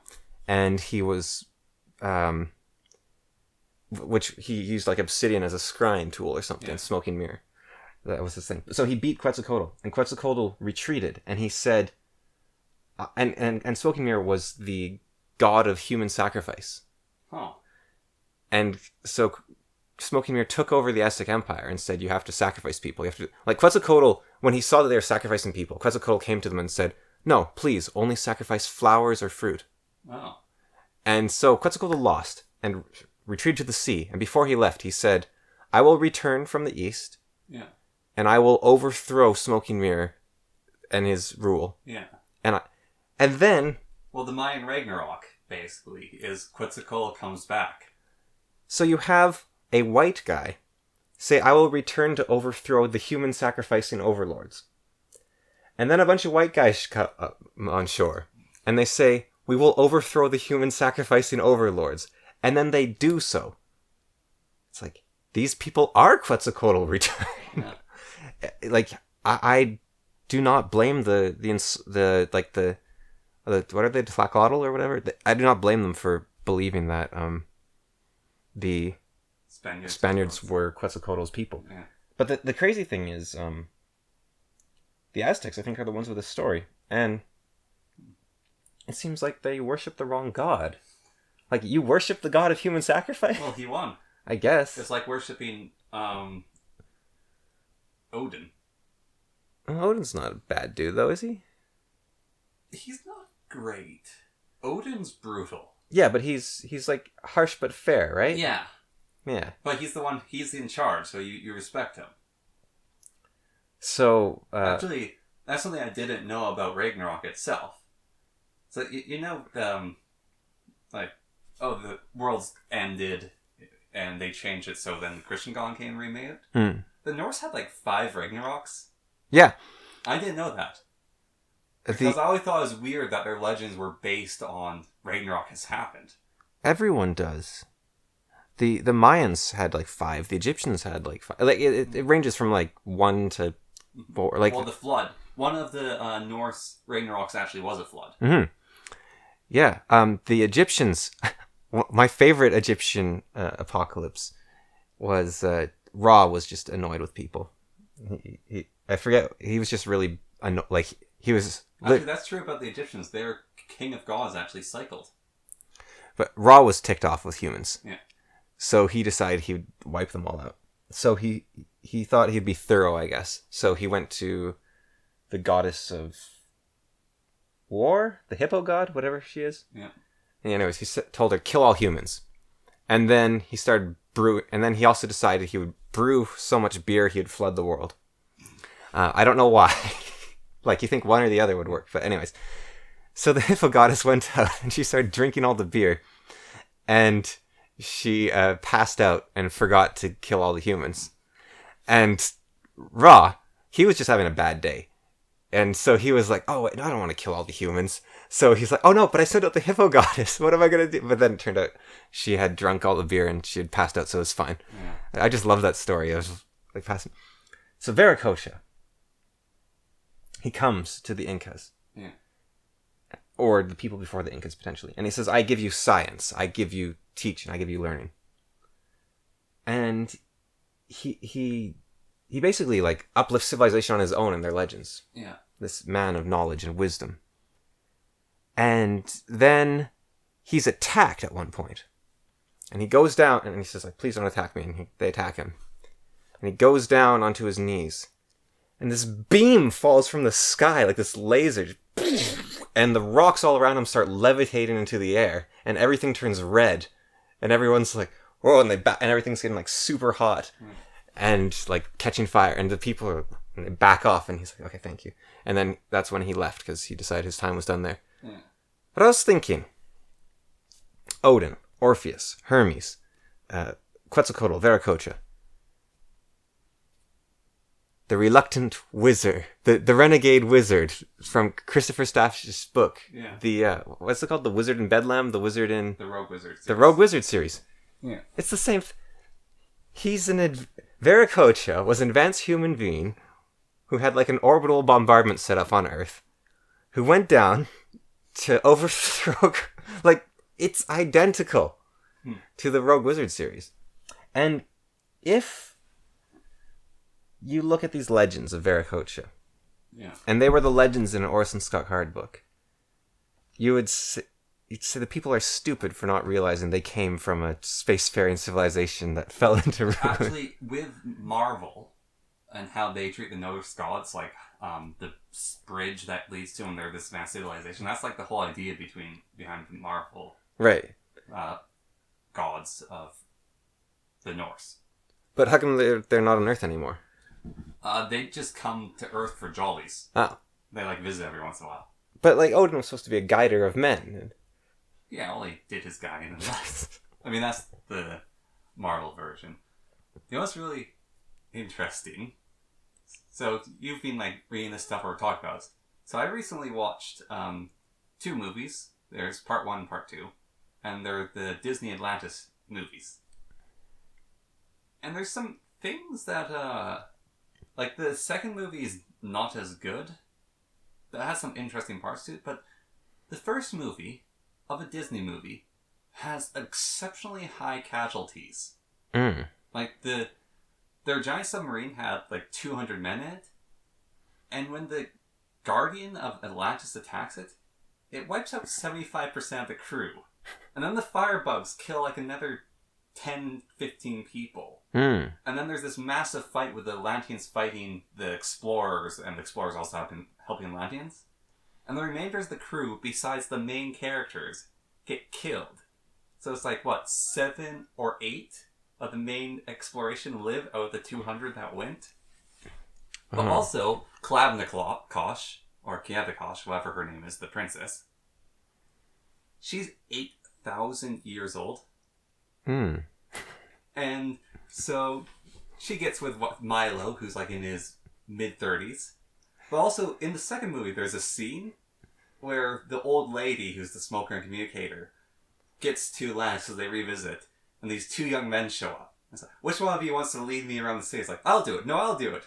And he was... which he used like obsidian as a scrying tool or something, Smoking Mirror. That was his thing. So he beat Quetzalcoatl, and Quetzalcoatl retreated, and he said... And Smoking Mirror was the god of human sacrifice. Oh. And so Smoking Mirror took over the Aztec Empire and said, you have to sacrifice people. You have to... Like Quetzalcoatl, when he saw that they were sacrificing people, Quetzalcoatl came to them and said, no, please, only sacrifice flowers or fruit. Oh. And so Quetzalcoatl lost and retreated to the sea. And before he left, he said, I will return from the east. Yeah. And I will overthrow Smoking Mirror and his rule. Yeah. And then... Well, the Mayan Ragnarok, basically, is Quetzalcoatl comes back. So you have a white guy say, I will return to overthrow the human sacrificing overlords. And then a bunch of white guys come on shore. And they say, we will overthrow the human sacrificing overlords. And then they do so. It's like, these people are Quetzalcoatl return. Yeah. Like, I do not blame the what are they, Tlacotl or whatever? I do not blame them for believing that the Spaniards were Quetzalcoatl's people. Yeah. But the crazy thing is, the Aztecs, I think, are the ones with the story. And it seems like they worship the wrong god. Like, you worship the god of human sacrifice? Well, he won. I guess. It's like worshipping Odin. Odin's not a bad dude, though, is he? He's not great. Odin's brutal. Yeah, but he's like harsh but fair, right? Yeah. Yeah. But he's in charge, so you respect him. So, actually, that's something I didn't know about Ragnarok itself. So, the world's ended, and they changed it so then the Christian God came and remade it. The Norse had 5 Ragnaroks. Yeah. I didn't know that. Because I always thought it was weird that their legends were based on Ragnarok has happened. Everyone does. The Mayans had 5. The Egyptians had 5. It ranges from 1 to 4. The flood. One of the Norse Ragnaroks actually was a flood. Mm-hmm. Yeah. The Egyptians. My favorite Egyptian apocalypse was Ra was just annoyed with people. I forget. He was just really he was. Actually, that's true about the Egyptians. Their king of gods actually cycled. But Ra was ticked off with humans. Yeah. So he decided he would wipe them all out. So he thought he'd be thorough, I guess. So he went to the goddess of war, the hippo god, whatever she is. Yeah. And anyways, he told her, kill all humans. And then he started brewing, and then he also decided he would brew so much beer he would flood the world. I don't know why. You think one or the other would work. But anyways. So the hippo goddess went out and she started drinking all the beer. And she passed out and forgot to kill all the humans. And Ra, he was just having a bad day. And so he was like, oh, wait, no, I don't want to kill all the humans. So he's like, oh no, but I sent out the hippo goddess. What am I going to do? But then it turned out she had drunk all the beer and she had passed out, so it was fine. Yeah. I just love that story. I was passing. So Viracocha. He comes to the Incas. Yeah. Or the people before the Incas, potentially. And he says, I give you science. I give you teaching. I give you learning. And he basically uplifts civilization on his own in their legends. Yeah. This man of knowledge and wisdom. And then he's attacked at one point. And he goes down and he says, please don't attack me. And they attack him. And he goes down onto his knees. And this beam falls from the sky, this laser. And the rocks all around him start levitating into the air. And everything turns red. And everyone's like, whoa, and and everything's getting super hot. And catching fire. And the people they back off. And he's like, okay, thank you. And then that's when he left because he decided his time was done there. Yeah. But I was thinking, Odin, Orpheus, Hermes, Quetzalcoatl, Viracocha. The reluctant wizard, the renegade wizard from Christopher Staff's book. Yeah. The what's it called? The Wizard in Bedlam, the Wizard in the Rogue Wizard series. The Rogue Wizard series. Yeah. It's the same. He's Viracocha was an advanced human being who had an orbital bombardment set up on Earth, who went down to overthrow. It's identical to the Rogue Wizard series, and if you look at these legends of Viracocha. Yeah. And they were the legends in an Orson Scott Card book. You'd say the people are stupid for not realizing they came from a spacefaring civilization that fell into ruin. Actually, with Marvel and how they treat the Norse gods, the bridge that leads to them, they're this vast civilization. That's the whole idea behind Marvel. Right. Gods of the Norse. But how come they're not on Earth anymore? They just come to Earth for jollies. Oh. They visit every once in a while. But Odin was supposed to be a guider of men. Yeah, all he did his guiding. I mean, that's the Marvel version. You know what's really interesting? So you've been reading this stuff or talking about it. So I recently watched 2 movies. There's part 1 and part 2. And they're the Disney Atlantis movies. And there's some things that the second movie is not as good. That has some interesting parts to it, but the first movie of a Disney movie has exceptionally high casualties. Their giant submarine had 200 men in it, and when the Guardian of Atlantis attacks it, it wipes out 75% of the crew. And then the firebugs kill another 10, 15 people. Mm. And then there's this massive fight with the Atlanteans fighting the explorers, and the explorers also helping Atlanteans. And the remainder of the crew, besides the main characters, get killed. So it's like, 7 or 8 of the main exploration live out of the 200 that went? But also, Klavnakosh, or Kiavikosh, whatever her name is, the princess, she's 8,000 years old. And so she gets with Milo, who's like in his mid-30s. But also, in the second movie, there's a scene where the old lady, who's the smoker and communicator, gets to land, so they revisit, and these 2 young men show up. It's like, which one of you wants to lead me around the city? It's like, I'll do it. No, I'll do it.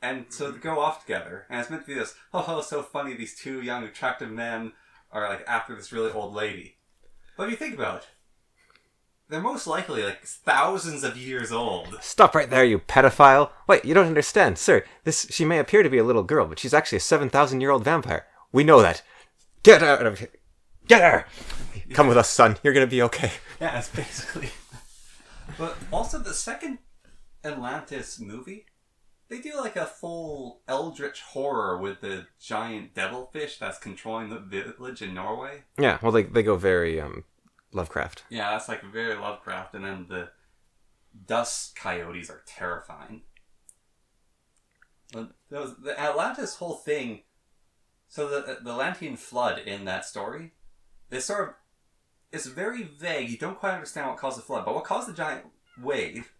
And so they go off together, and it's meant to be this, so funny, these 2 young, attractive men are like after this really old lady. But if you think about it, they're most likely like thousands of years old. Stop right there, you pedophile. Wait, you don't understand. Sir, she may appear to be a little girl, but she's actually a 7,000-year-old vampire. We know that. Get out of here. Get her. Come with us, son. You're going to be okay. Yeah, it's basically... But also the second Atlantis movie, they do like a full eldritch horror with the giant devilfish that's controlling the village in Norway. Yeah, well, they go very... Lovecraft. Yeah, that's like very Lovecraft, and then the dust coyotes are terrifying. The Atlantis whole thing, so the Atlantean flood in that story, it's very vague. You don't quite understand what caused the flood, but what caused the giant wave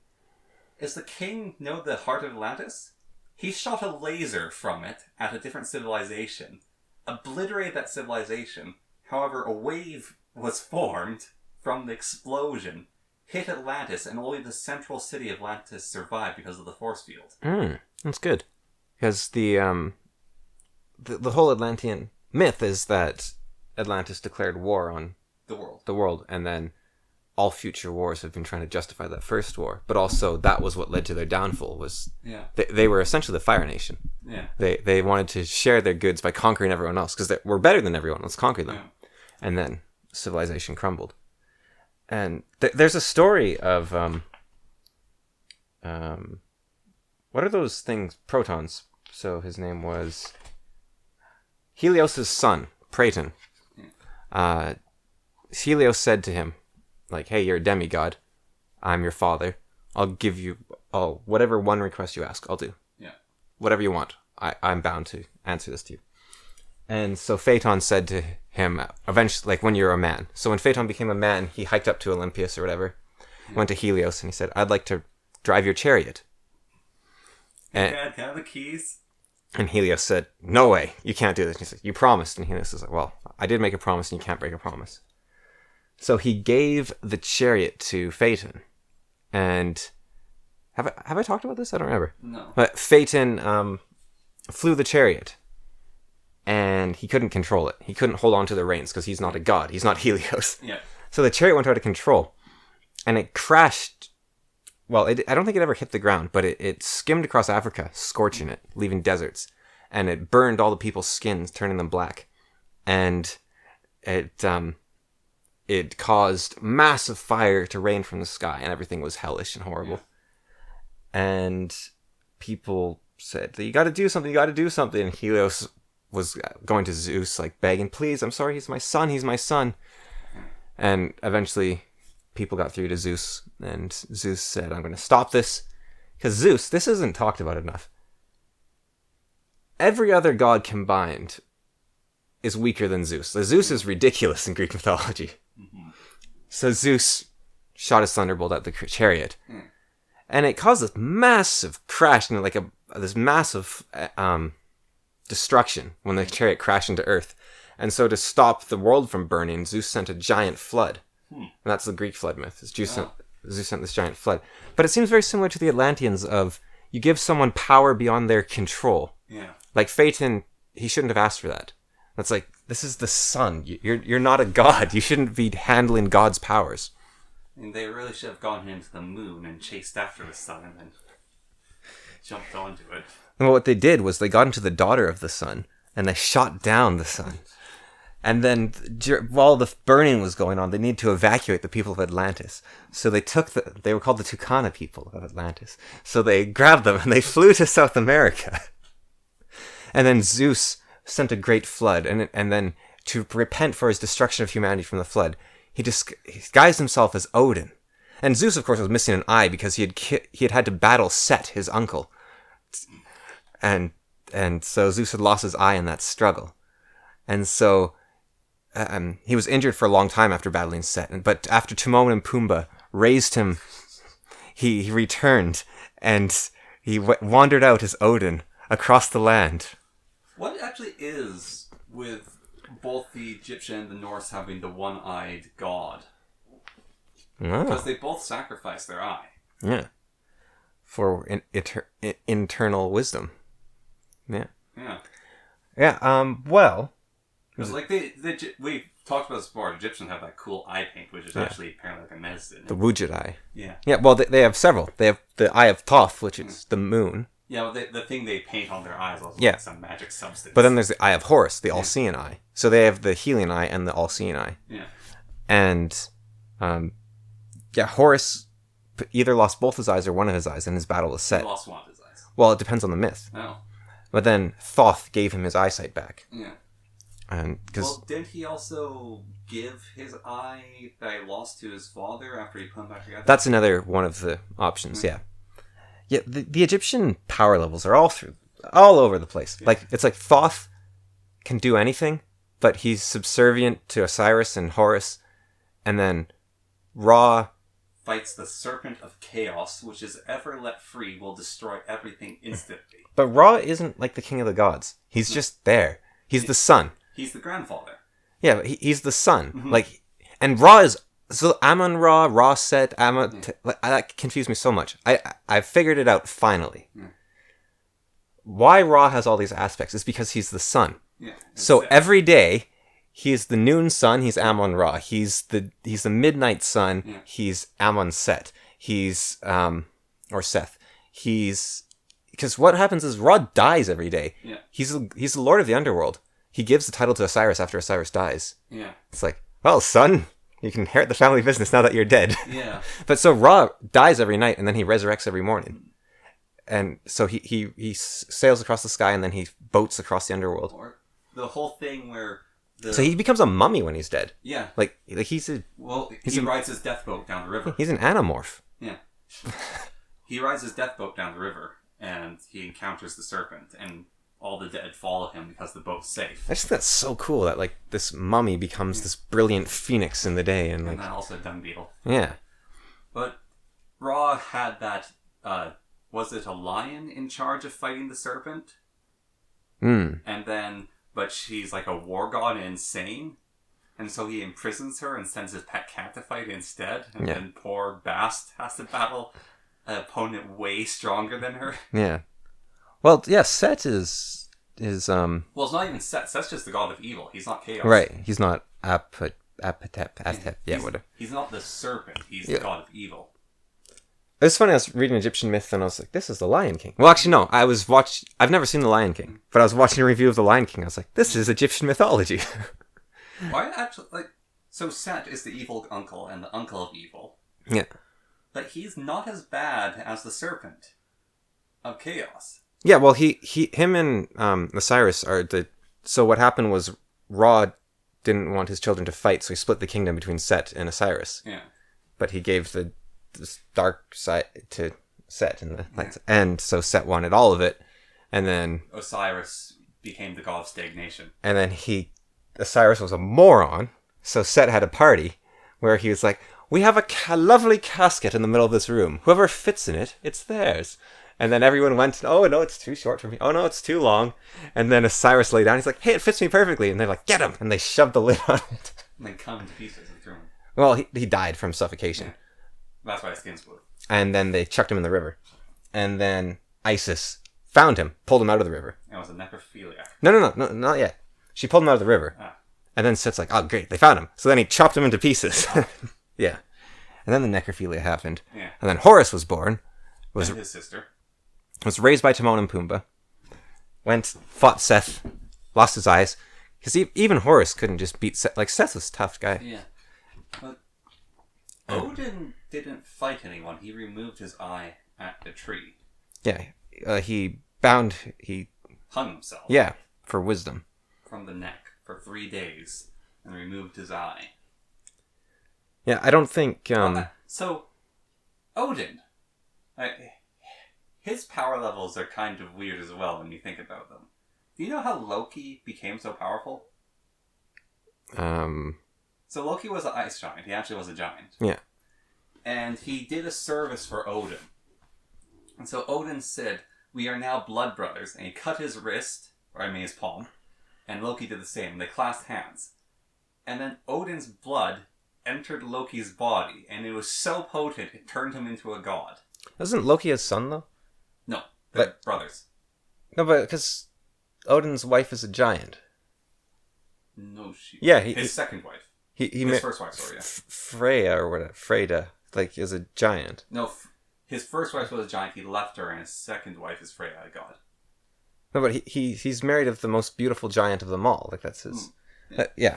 is the king know the heart of Atlantis? He shot a laser from it at a different civilization, obliterated that civilization. However, a wave was formed from the explosion, hit Atlantis, and only the central city of Atlantis survived because of the force field. That's good. Because the whole Atlantean myth is that Atlantis declared war on the world, and then all future wars have been trying to justify that first war. But also, that was what led to their downfall. They were essentially the Fire Nation. Yeah. They wanted to share their goods by conquering everyone else, because we're better than everyone. Let's conquer them. Yeah. And then civilization crumbled. And there's a story of what are those things? Protons. So his name was Helios' son, Praeton. Helios said to him, like, hey, you're a demigod. I'm your father. I'll give you whatever one request you ask, I'll do. Yeah. Whatever you want. I'm bound to answer this to you. And so Phaeton said to him, eventually, like, when you're a man. So when Phaeton became a man, he hiked up to Olympus or whatever, went to Helios, and he said, I'd like to drive your chariot. And Dad, can I have the keys? And Helios said, no way, you can't do this. And he said, you promised. And Helios was like, well, I did make a promise, and you can't break a promise. So he gave the chariot to Phaeton. And have I talked about this? I don't remember. No. But Phaeton flew the chariot. And he couldn't control it. He couldn't hold on to the reins because he's not a god. He's not Helios. Yeah. So the chariot went out of control. And it crashed. Well, I don't think it ever hit the ground, but it skimmed across Africa, scorching it, leaving deserts. And it burned all the people's skins, turning them black. And it caused massive fire to rain from the sky, and everything was hellish and horrible. Yeah. And people said, you gotta do something, And Helios was going to Zeus, like, begging, please, I'm sorry, he's my son. And eventually, people got through to Zeus, and Zeus said, I'm going to stop this. Because Zeus, this isn't talked about enough. Every other god combined is weaker than Zeus. Zeus is ridiculous in Greek mythology. Mm-hmm. So Zeus shot his thunderbolt at the chariot. And it caused this massive crash, and like this massive destruction when the chariot crashed into Earth. And so to stop the world from burning, Zeus sent a giant flood. And that's the Greek flood myth. Zeus sent this giant flood. But it seems very similar to the Atlanteans of, you give someone power beyond their control. Yeah. Like Phaeton, he shouldn't have asked for that. That's like, this is the sun. You're not a god. You shouldn't be handling God's powers. And they really should have gone into the moon and chased after the sun and then jumped onto it. And what they did was they got into the daughter of the sun and they shot down the sun. And then while the burning was going on, they needed to evacuate the people of Atlantis. So they were called the Tucana people of Atlantis. So they grabbed them and they flew to South America. And then Zeus sent a great flood. And then to repent for his destruction of humanity from the flood, he disguised himself as Odin. And Zeus, of course, was missing an eye because he had had to battle Set, his uncle. And so Zeus had lost his eye in that struggle. And so he was injured for a long time after battling Set. But after Timon and Pumbaa raised him, he returned and he wandered out as Odin across the land. What actually is with both the Egyptian and the Norse having the one-eyed god? Because they both sacrificed their eye. Yeah. For internal wisdom. Yeah. Yeah. Yeah, well... Because we talked about this before, Egyptians have that cool eye paint, which is actually apparently like a medicine. The Wujud eye. Yeah. Yeah, well, they have several. They have the Eye of Thoth, which is the moon. Yeah, well, the thing they paint on their eyes is like some magic substance. But then there's the Eye of Horus, the all-seeing eye. So they have the healing eye and the all-seeing eye. Yeah. And, Horus either lost both his eyes or one of his eyes in his battle with Set. He lost one of his eyes. Well, it depends on the myth. Oh. But then Thoth gave him his eyesight back. Yeah. And well, didn't he also give his eye that he lost to his father after he put them back together? That's another one of the options, yeah. Yeah, the Egyptian power levels are all over the place. Yeah. It's like Thoth can do anything, but he's subservient to Osiris and Horus, and then Ra fights the serpent of chaos, which is ever let free will destroy everything instantly. But Ra isn't like the king of the gods. He's just there. He's the sun. He's the grandfather. Yeah, but he's the sun. Mm-hmm. And Ra is... So Amun-Ra, Ra Set, that confused me so much. I figured it out finally. Yeah. Why Ra has all these aspects is because he's the sun. Yeah. So every day, he's the noon sun, he's Amun-Ra. He's the midnight sun, he's Amun-Set. He's, or Seth. Because what happens is Ra dies every day. Yeah. He's the lord of the underworld. He gives the title to Osiris after Osiris dies. Yeah. It's like, well, son, you can inherit the family business now that you're dead. Yeah. But so Ra dies every night and then he resurrects every morning. And so he sails across the sky and then he boats across the underworld. Or the whole thing where... So he becomes a mummy when he's dead. Yeah. Like he's a... Well, he rides his death boat down the river. He's an anamorph. Yeah. He rides his death boat down the river and he encounters the serpent and... all the dead follow him because the boat's safe. I just think that's so cool that this mummy becomes this brilliant phoenix in the day, and then also dung beetle. Yeah. But Ra had that. Was it a lion in charge of fighting the serpent? And then, but she's like a war god and insane, and so he imprisons her and sends his pet cat to fight instead. And then poor Bast has to battle an opponent way stronger than her. Yeah. Well, yeah, Set is Well, it's not even Set. Set's just the god of evil. He's not chaos. Right. He's not Apatep. Yeah, whatever. He's not the serpent. He's the god of evil. It's funny, I was reading Egyptian myth and I was like, this is the Lion King. Well, actually, no. I've never seen the Lion King, but I was watching a review of the Lion King. I was like, this is Egyptian mythology. Why actually, so Set is the evil uncle and the uncle of evil. Yeah. But he's not as bad as the serpent of chaos. Yeah, well, him and Osiris are so what happened was Ra didn't want his children to fight, so he split the kingdom between Set and Osiris. Yeah. But he gave the dark side to Set and the light, and so Set wanted all of it, and then Osiris became the god of stagnation. And then Osiris was a moron, so Set had a party where he was like, "We have a lovely casket in the middle of this room. Whoever fits in it, it's theirs." And then everyone went, "Oh, no, it's too short for me. Oh, no, it's too long." And then Osiris lay down. He's like, "Hey, it fits me perfectly." And they're like, "Get him!" And they shoved the lid on it. And then cut him to pieces and threw him. Well, he died from suffocation. Yeah. That's why his skin's blue. And then they chucked him in the river. And then Isis found him, pulled him out of the river. It was a necrophiliac. No, not yet. She pulled him out of the river. Ah. And then Set's like, "Oh, great, they found him." So then he chopped him into pieces. Yeah. And then the necrophilia happened. Yeah. And then Horus was born. And his sister. Was raised by Timon and Pumbaa. Fought Seth, lost his eyes, Because even Horus couldn't just beat Seth. Like, Seth was a tough guy. Yeah. But Odin didn't fight anyone. He removed his eye at the tree. Yeah. He hung himself. Yeah, for wisdom. From the neck for 3 days and removed his eye. Yeah, I don't think... So, Odin, his power levels are kind of weird as well when you think about them. Do you know how Loki became so powerful? So Loki was an ice giant. He actually was a giant. Yeah. And he did a service for Odin. And so Odin said, "We are now blood brothers." And he cut his wrist, his palm. And Loki did the same. They clasped hands. And then Odin's blood entered Loki's body. And it was so potent, it turned him into a god. Wasn't Loki his son, though? No. They're brothers. No, but because Odin's wife is a giant. No, his second wife. His first wife, sorry, yeah. Freya or whatever. Freyda, like, is a giant. No, his first wife was a giant. He left her, and his second wife is Freya, a god. No, but he's married of the most beautiful giant of them all. Like, that's his... Yeah.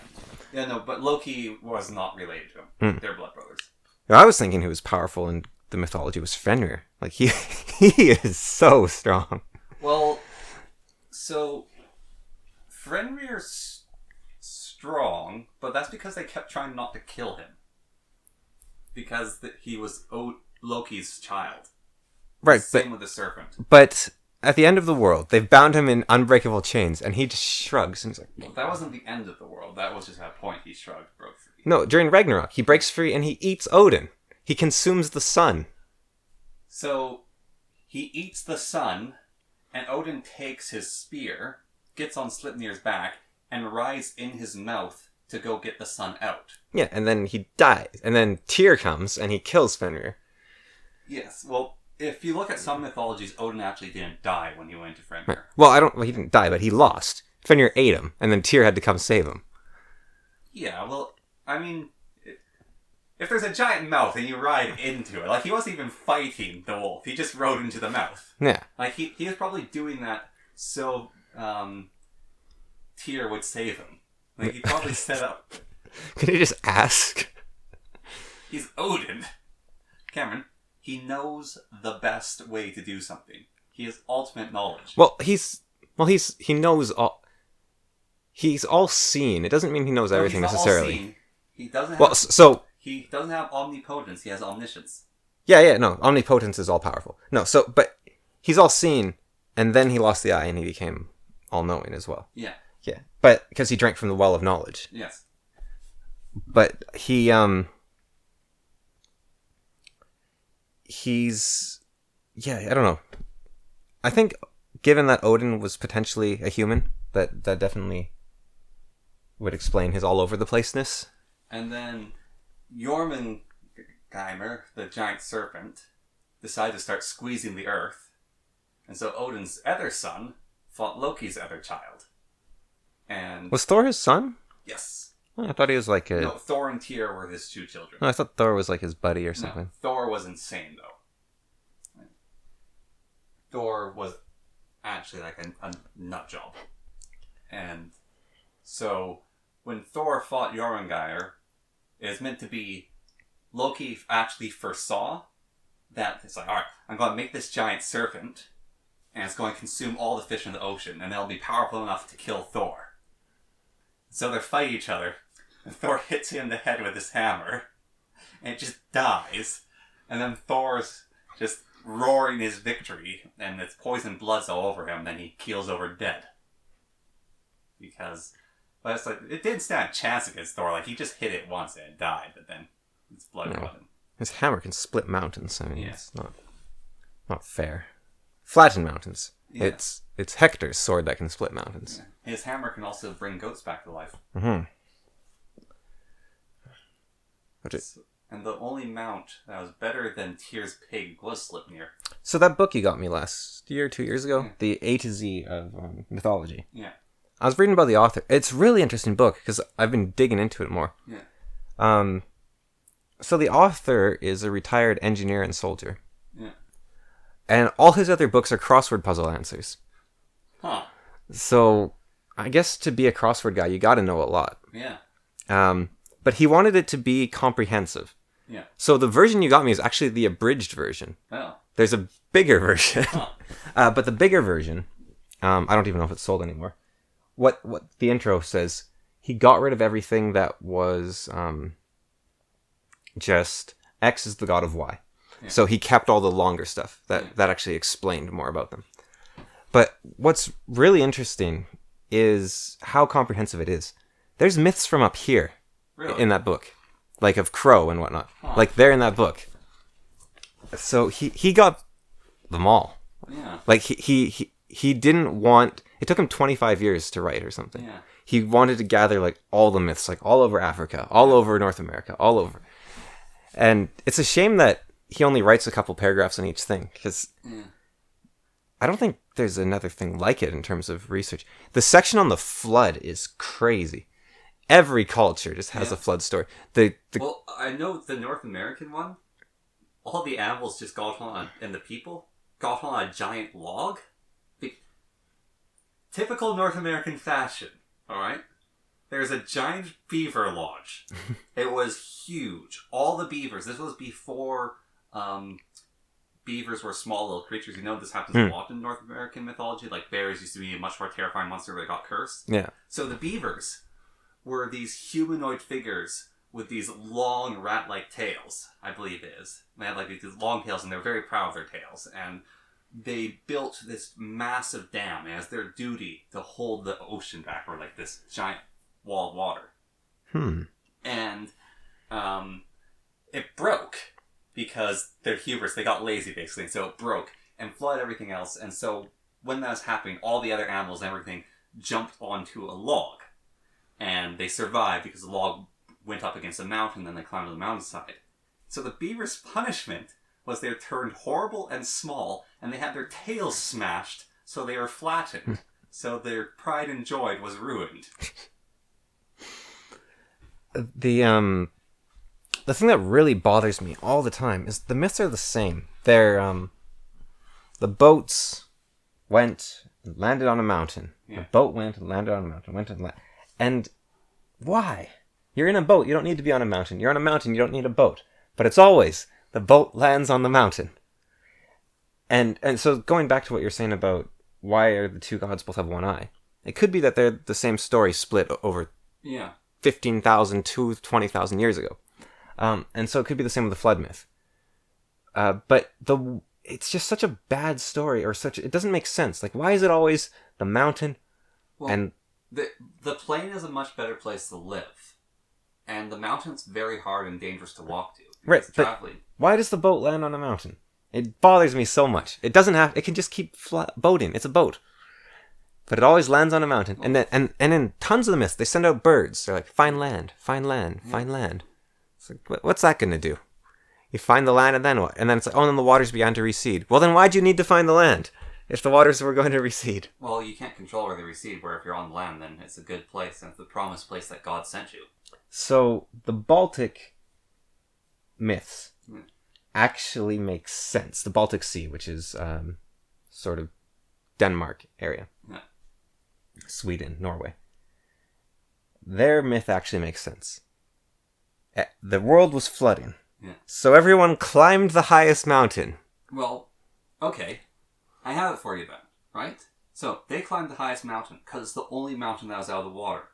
Yeah, no, but Loki was not related to him. They're blood brothers. I was thinking who was powerful in the mythology was Fenrir. Like, he is so strong. Well, so Fenrir's strong, but that's because they kept trying not to kill him. Because he was Loki's child. Right. Same with the serpent. But at the end of the world, they've bound him in unbreakable chains, and he just shrugs and he's like... Well, that wasn't the end of the world. That was just that point he shrugged, broke free. No, during Ragnarok, he breaks free and he eats Odin. He consumes the sun. So, he eats the sun, and Odin takes his spear, gets on Sleipnir's back, and rides in his mouth to go get the sun out. Yeah, and then he dies. And then Tyr comes, and he kills Fenrir. Yes, well, if you look at some mythologies, Odin actually didn't die when he went to Fenrir. Right. Well, he didn't die, but he lost. Fenrir ate him, and then Tyr had to come save him. Yeah, well, I mean, if there's a giant mouth and you ride into it, like, he wasn't even fighting the wolf, he just rode into the mouth. Yeah. Like, he was probably doing that so, Tyr would save him. Like, he probably set up... Could he just ask? He's Odin. Cameron, he knows the best way to do something. He has ultimate knowledge. He knows all... He's all-seeing. It doesn't mean he knows everything necessarily. All-seeing. He doesn't have... Well, so... He doesn't have omnipotence, he has omniscience. Yeah, no. Omnipotence is all-powerful. No, but he's all-seeing, and then he lost the eye, and he became all-knowing as well. Yeah. Yeah, but because he drank from the well of knowledge. Yes. But he's... Yeah, I don't know. I think, given that Odin was potentially a human, that definitely would explain his all-over-the-placeness. And then Jormungandr, the giant serpent, decided to start squeezing the earth. And so Odin's other son fought Loki's other child. And was Thor his son? Yes. Oh, I thought he was like a... No, Thor and Tyr were his two children. No, I thought Thor was like his buddy or something. No, Thor was insane, though. Thor was actually like a nut job. And so when Thor fought Jormungandr, it was meant to be... Loki actually foresaw that it's like, alright, I'm going to make this giant serpent, and it's going to consume all the fish in the ocean, and it'll be powerful enough to kill Thor. So they fight each other, and Thor hits him in the head with his hammer, and it just dies. And then Thor's just roaring his victory, and it's poison blood's all over him, and then he keels over dead. Because, but it's like, it didn't stand a chance against Thor, like, he just hit it once and it died, but then it's blood running. His hammer can split mountains, I mean, It's not fair. Flatten mountains. Yeah. It's Hector's sword that can split mountains. Yeah. His hammer can also bring goats back to life. Mm-hmm. And the only mount that was better than Tyr's pig was Sleipnir. So that book you got me last year, 2 years ago, the A to Z of mythology. Yeah. I was reading about the author. It's a really interesting book because I've been digging into it more. Yeah. So the author is a retired engineer and soldier. Yeah. And all his other books are crossword puzzle answers. Huh. So I guess to be a crossword guy, you got to know a lot. Yeah. But he wanted it to be comprehensive. Yeah. So the version you got me is actually the abridged version. Oh. There's a bigger version. Huh. But the bigger version, I don't even know if it's sold anymore. What the intro says, he got rid of everything that was just X is the god of Y. Yeah. So he kept all the longer stuff that actually explained more about them. But what's really interesting is how comprehensive it is. There's myths from up here in that book, like of Crow and whatnot. Huh. Like they're in that book. So he got them all. Yeah. Like he didn't want. It took him 25 years to write or something. Yeah. He wanted to gather like all the myths, like all over Africa, all over North America, all over. And it's a shame that he only writes a couple paragraphs on each thing, because I don't think there's another thing like it in terms of research. The section on the flood is crazy. Every culture just has a flood story. Well, I know the North American one, all the animals just got on, and the people got on a giant log. Typical North American fashion, alright? There's a giant beaver lodge. It was huge. All the beavers, this was before beavers were small little creatures. You know this happens a lot in North American mythology. Like bears used to be a much more terrifying monster that got cursed. Yeah. So the beavers were these humanoid figures with these long rat-like tails, I believe it is. They had like these long tails, and they're very proud of their tails. And they built this massive dam as their duty to hold the ocean back, or like this giant wall of water. And it broke because they're hubris. They got lazy, basically, and so it broke and flooded everything else. And so when that was happening, all the other animals and everything jumped onto a log. And they survived because the log went up against a mountain, then they climbed to the mountainside. So the beaver's punishment was they turned horrible and small, and they had their tails smashed, so they were flattened. So their pride and joy was ruined. The thing that really bothers me all the time is the myths are the same. They're the boats went and landed on a mountain. Yeah. The boat went and landed on a mountain. And why? You're in a boat. You don't need to be on a mountain. You're on a mountain. You don't need a boat. But it's always the boat lands on the mountain. And so going back to what you're saying about why are the two gods both have one eye, it could be that they're the same story split over 15,000 to 20,000 years ago. And so it could be the same with the flood myth. But it's just such a bad story, or it doesn't make sense. Like, why is it always the mountain? Well, and the plain is a much better place to live. And the mountain's very hard and dangerous to walk to. Right, but why does the boat land on a mountain? It bothers me so much. It can just keep boating. It's a boat. But it always lands on a mountain. And in tons of the myths, they send out birds. They're like, find land, find land, find land. It's like, what's that going to do? You find the land and then what? And then it's like, oh, and then the waters began to recede. Well, then why'd you need to find the land if the waters were going to recede? Well, you can't control where they recede, where if you're on land, then it's a good place, and it's the promised place that God sent you. So the Baltic myths actually make sense. The Baltic Sea, which is sort of Denmark area. Yeah. Sweden, Norway. Their myth actually makes sense. The world was flooding. Yeah. So everyone climbed the highest mountain. Well, okay. I have it for you then, right? So they climbed the highest mountain because it's the only mountain that was out of the water.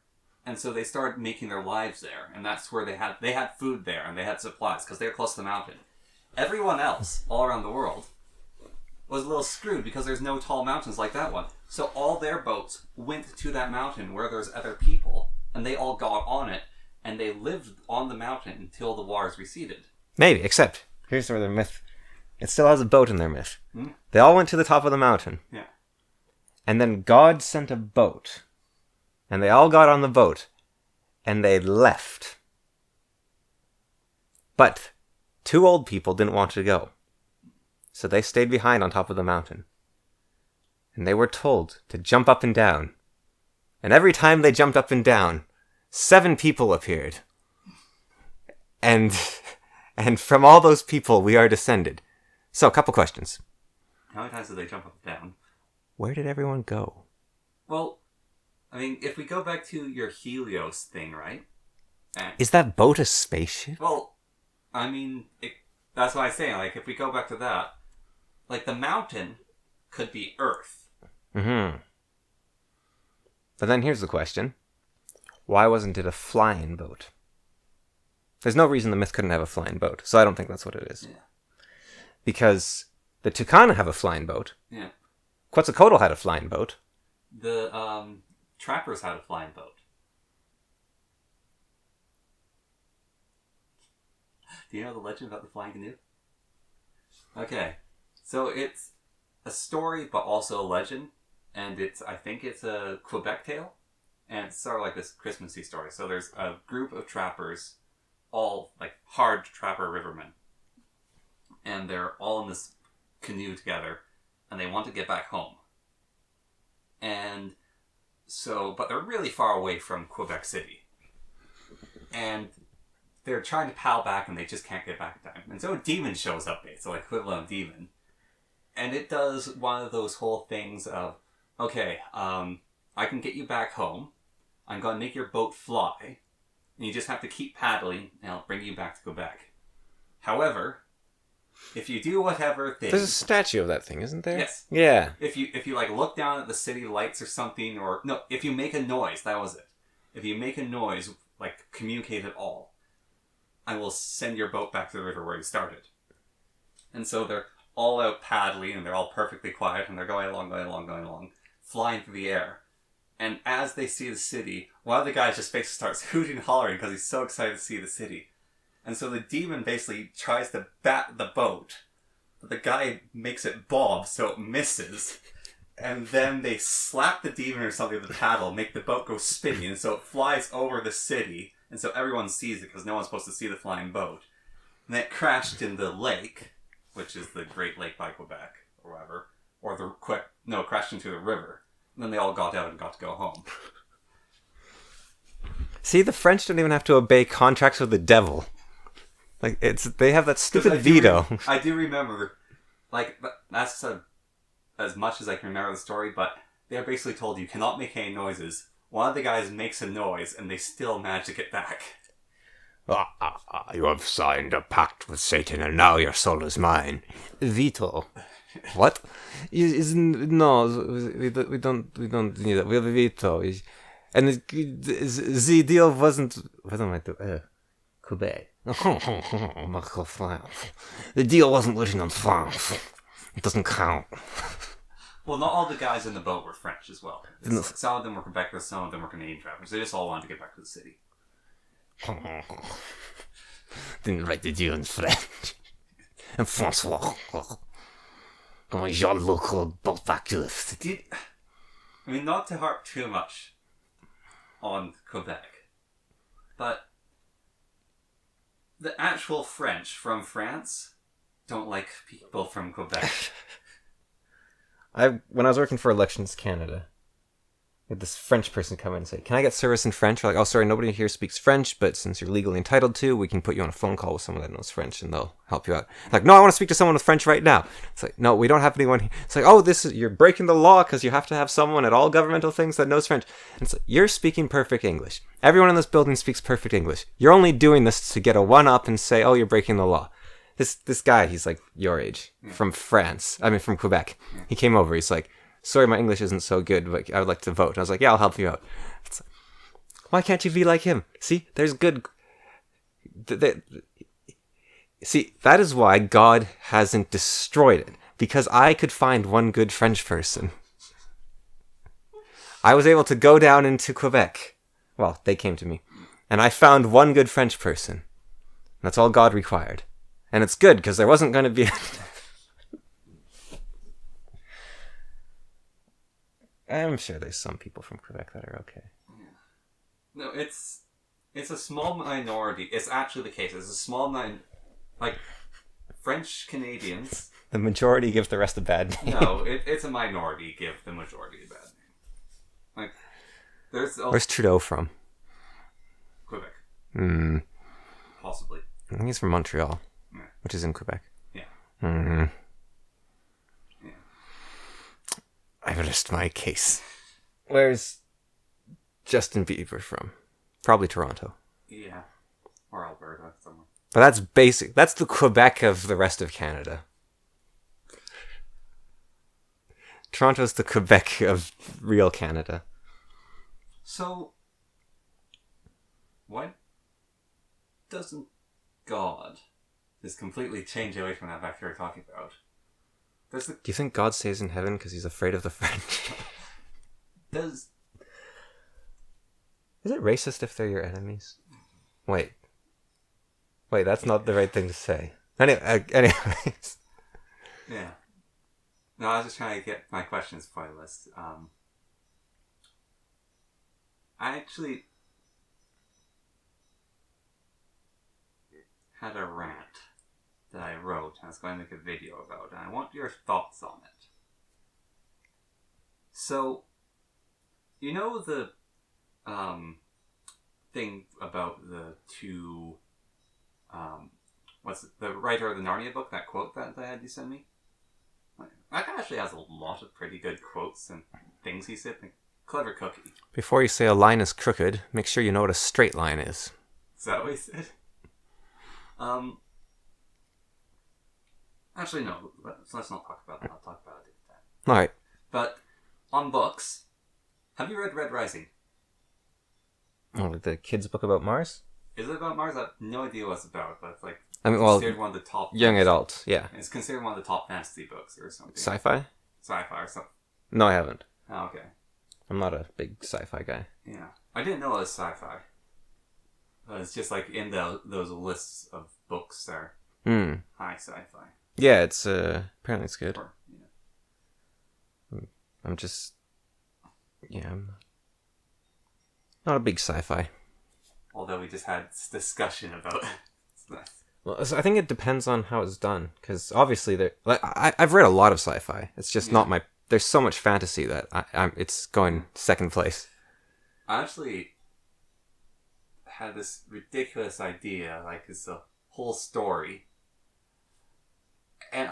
And so they started making their lives there. And that's where they had food there and they had supplies because they were close to the mountain. Everyone else, all around the world, was a little screwed because there's no tall mountains like that one. So all their boats went to that mountain where there's other people, and they all got on it, and they lived on the mountain until the waters receded. Maybe, except, here's where their myth, it still has a boat in their myth. They all went to the top of the mountain. Yeah. And then God sent a boat, and they all got on the boat, and they left. But 2 old people didn't want to go. So they stayed behind on top of the mountain. And they were told to jump up and down. And every time they jumped up and down, 7 people appeared. And from all those people, we are descended. So, a couple questions. How many times did they jump up and down? Where did everyone go? Well, I mean, if we go back to your Helios thing, right? Is that boat a spaceship? Well, I mean, that's what I'm saying. Like, if we go back to that, like, the mountain could be Earth. Mm-hmm. But then here's the question. Why wasn't it a flying boat? There's no reason the myth couldn't have a flying boat, so I don't think that's what it is. Yeah. Because the Tucana have a flying boat. Yeah. Quetzalcoatl had a flying boat. The trappers had a flying boat. Do you know the legend about the flying canoe? Okay. So it's a story, but also a legend. And I think it's a Quebec tale. And it's sort of like this Christmassy story. So there's a group of trappers, all like hard trapper rivermen. And they're all in this canoe together. And they want to get back home. And so, but they're really far away from Quebec City. And they're trying to paddle back and they just can't get back in time. And so a demon shows up, so like equivalent of demon. And it does one of those whole things of, okay, I can get you back home. I'm going to make your boat fly. And you just have to keep paddling and I'll bring you back to Quebec. However, if you do whatever thing... There's a statue of that thing, isn't there? Yes. Yeah. If you like look down at the city lights or something, or... No, if you make a noise, that was it. If you make a noise, like communicate at all, I will send your boat back to the river where you started. And so they're all out paddling and they're all perfectly quiet and they're going along, flying through the air. And as they see the city, one of the guys just basically starts hooting and hollering because he's so excited to see the city. And so the demon basically tries to bat the boat, but the guy makes it bob so it misses. And then they slap the demon or something with the paddle, make the boat go spinning, and so it flies over the city. And so everyone sees it because no one's supposed to see the flying boat. And then it crashed in the lake, which is the Great Lake by Quebec, or whatever. Or it crashed into the river. And then they all got out and got to go home. See, the French don't even have to obey contracts with the devil. Like, they have that stupid veto. I do remember, like, that's as much as I can remember the story, but they're basically told you cannot make any noises. One of the guys makes a noise, and they still manage to get back. You have signed a pact with Satan, and now your soul is mine. Veto. What? No, we don't need that. We have a veto. And the deal wasn't... What am I doing? Quebec. The deal wasn't written on France. It doesn't count. Well, not all the guys in the boat were French as well. Some of them were Quebecers, some of them were Canadian travelers. They just all wanted to get back to the city. Didn't write the deal in French. And Francois. Jean-Luc brought back to the city. I mean, not to harp too much on Quebec, but the actual French from France don't like people from Quebec. When I was working for Elections Canada, we had this French person come in and say, "Can I get service in French?" We're like, "Oh, sorry, nobody here speaks French, but since you're legally entitled to, we can put you on a phone call with someone that knows French and they'll help you out." Like, "No, I want to speak to someone with French right now." It's like, "No, we don't have anyone here." It's like, "Oh, you're breaking the law because you have to have someone at all governmental things that knows French." And it's like, "You're speaking perfect English. Everyone in this building speaks perfect English. You're only doing this to get a one-up and say, oh, you're breaking the law." This guy, he's like your age, from Quebec. He came over, he's like, "Sorry, my English isn't so good, but I would like to vote." And I was like, "Yeah, I'll help you out." It's like, why can't you be like him? See, there's good... See, that is why God hasn't destroyed it. Because I could find one good French person. I was able to go down into Quebec. Well, they came to me. And I found one good French person. That's all God required. And it's good, because there wasn't going to be... I'm sure there's some people from Quebec that are okay. Yeah. No, it's a small minority. It's actually the case. It's a small like French Canadians. The majority give the rest a bad name. No, it's a minority give the majority a bad name. Like, where's Trudeau from? Quebec. Possibly. I think he's from Montreal, which is in Quebec. Yeah. I rest my case. Where's Justin Bieber from? Probably Toronto. Yeah. Or Alberta, somewhere. But that's basic. That's the Quebec of the rest of Canada. Toronto's the Quebec of real Canada. So, why doesn't God just completely change away from that fact you were talking about? Do you think God stays in heaven because he's afraid of the French? Is it racist if they're your enemies? Wait, that's not the right thing to say. Anyways. Yeah. No, I was just trying to get my questions pointless. I actually had a rant that I wrote and I was going to make a video about, and I want your thoughts on it. So, you know the thing about the two what's it, the writer of the Narnia book, that quote that I had you send me? That guy actually has a lot of pretty good quotes and things he said. Like, clever cookie. Before you say a line is crooked, make sure you know what a straight line is. Is that what he said? Actually, no. Let's not talk about that. I'll talk about it then. Alright. But, on books, have you read Red Rising? Oh, the kids' book about Mars? Is it about Mars? I have no idea what it's about, but it's like considered one of the top... Young adult, yeah. It's considered one of the top fantasy books or something. Sci-fi? Sci-fi or something. No, I haven't. Oh, okay. I'm not a big sci-fi guy. Yeah. I didn't know it was sci-fi. It's just like in those lists of books there. High sci-fi. Yeah, it's apparently it's good. I'm just... Yeah, I'm not a big sci-fi. Although we just had this discussion about it. Well, so I think it depends on how it's done, because obviously I've read a lot of sci-fi. It's just not my... There's so much fantasy that it's going second place. I actually had this ridiculous idea, like it's a whole story, and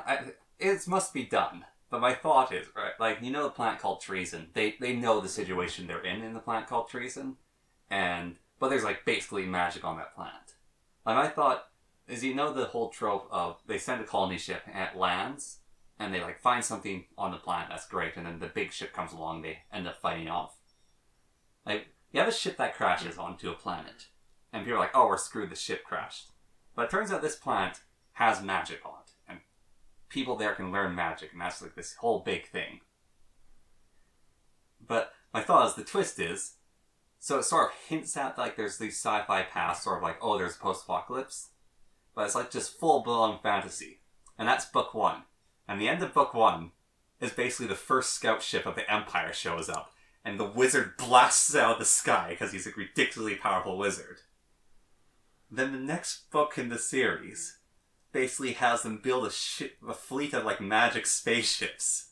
it must be done. But my thought is, right, like, you know the planet called Treason. They know the situation they're in the planet called Treason, but there's like basically magic on that planet. Like, my thought is, you know the whole trope of they send a colony ship and it lands, and they like find something on the planet that's great, and then the big ship comes along, they end up fighting off. Like, you have a ship that crashes onto a planet, and people are like, oh, we're screwed, the ship crashed. But it turns out this planet has magic on it, and people there can learn magic, and that's like this whole big thing. But my thought is, the twist is, so it sort of hints at like there's these sci-fi past, sort of like, oh, there's post-apocalypse, but it's like just full-blown fantasy. And that's book one. And the end of book one is basically the first scout ship of the Empire shows up, and the wizard blasts out of the sky because he's a ridiculously powerful wizard. Then the next book in the series basically has them build a fleet of like magic spaceships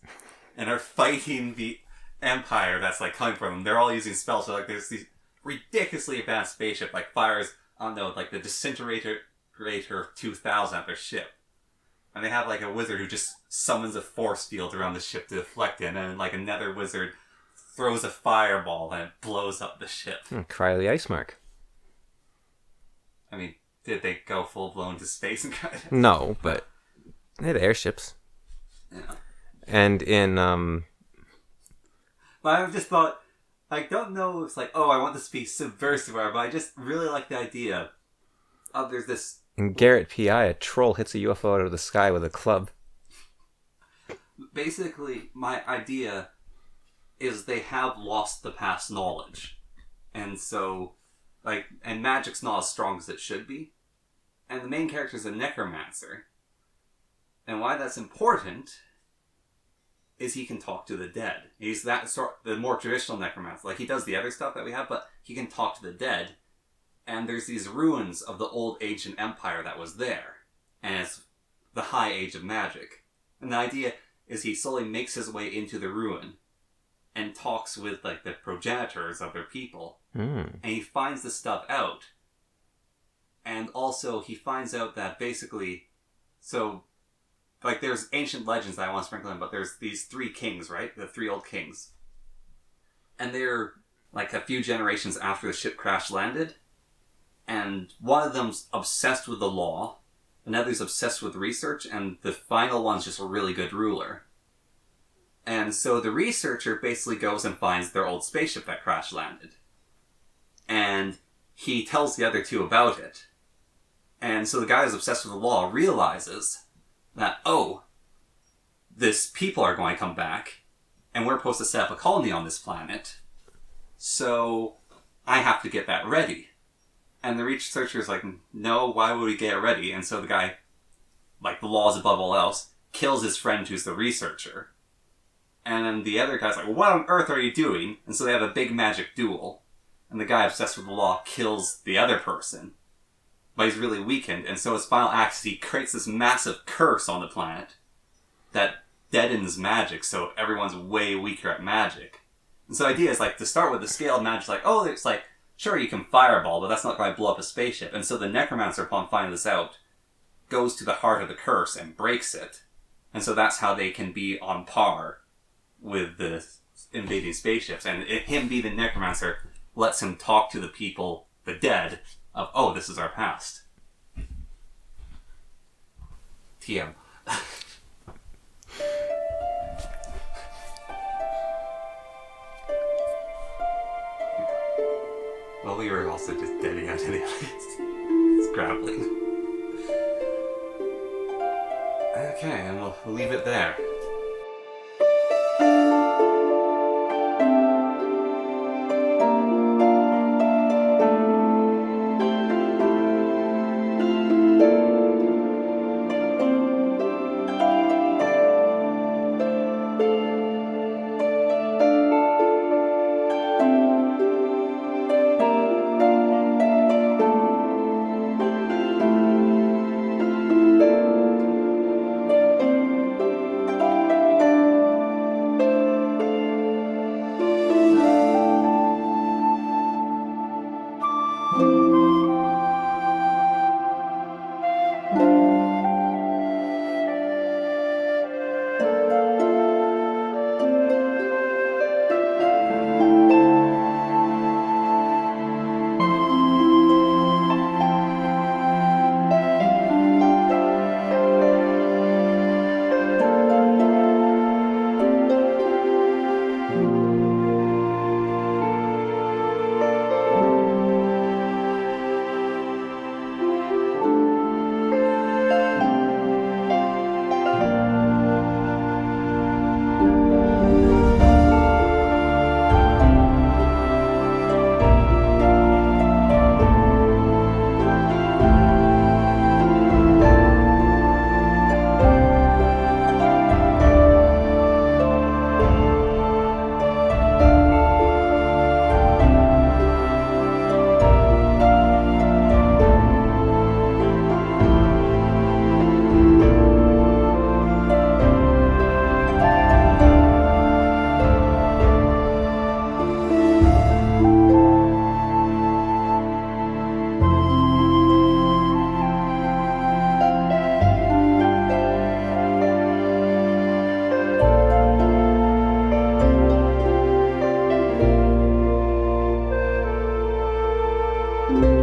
and are fighting the Empire that's like coming for them. They're all using spells, so like there's these ridiculously advanced spaceship like fires, I don't know, like the Disintegrator 2000 at their ship. And they have like a wizard who just summons a force field around the ship to deflect it, and like another wizard throws a fireball and it blows up the ship. Cry the ice mark. I mean, did they go full blown to space and kind of... No, but they had airships. Yeah. And in But I just thought, I don't know if it's like, oh, I want this to be subversive, but I just really like the idea of there's this... In Garrett P.I., a troll hits a UFO out of the sky with a club. Basically, my idea is they have lost the past knowledge. And so, like, and magic's not as strong as it should be. And the main character is a necromancer. And why that's important is he can talk to the dead. He's that sort, the more traditional necromancer. Like, he does the other stuff that we have, but he can talk to the dead. And there's these ruins of the old ancient empire that was there. And it's the high age of magic. And the idea is he slowly makes his way into the ruin and talks with like the progenitors of their people. And he finds the stuff out. And also he finds out that basically, so like there's ancient legends that I want to sprinkle in, but there's these three kings, right? The three old kings. And they're like a few generations after the ship crash landed, and one of them's obsessed with the law, another's obsessed with research, and the final one's just a really good ruler. And so the researcher basically goes and finds their old spaceship that crash landed. And he tells the other two about it. And so the guy who's obsessed with the law realizes that, oh, this people are going to come back, and we're supposed to set up a colony on this planet, so I have to get that ready. And the researcher's like, no, why would we get it ready? And so the guy, like the laws above all else, kills his friend who's the researcher. And then the other guy's like, well, what on earth are you doing? And so they have a big magic duel. And the guy obsessed with the law kills the other person. But he's really weakened, and so his final act is he creates this massive curse on the planet that deadens magic, so everyone's way weaker at magic. And so the idea is, like, to start with the scale of magic, like, oh, it's like, sure, you can fireball, but that's not going to blow up a spaceship. And so the necromancer, upon finding this out, goes to the heart of the curse and breaks it. And so that's how they can be on par with the invading spaceships. And him being the necromancer lets him talk to the people, the dead, of, oh, this is our past. TM. Well, we were also just deading out anyway. It's grappling. Okay, and we'll leave it there. you.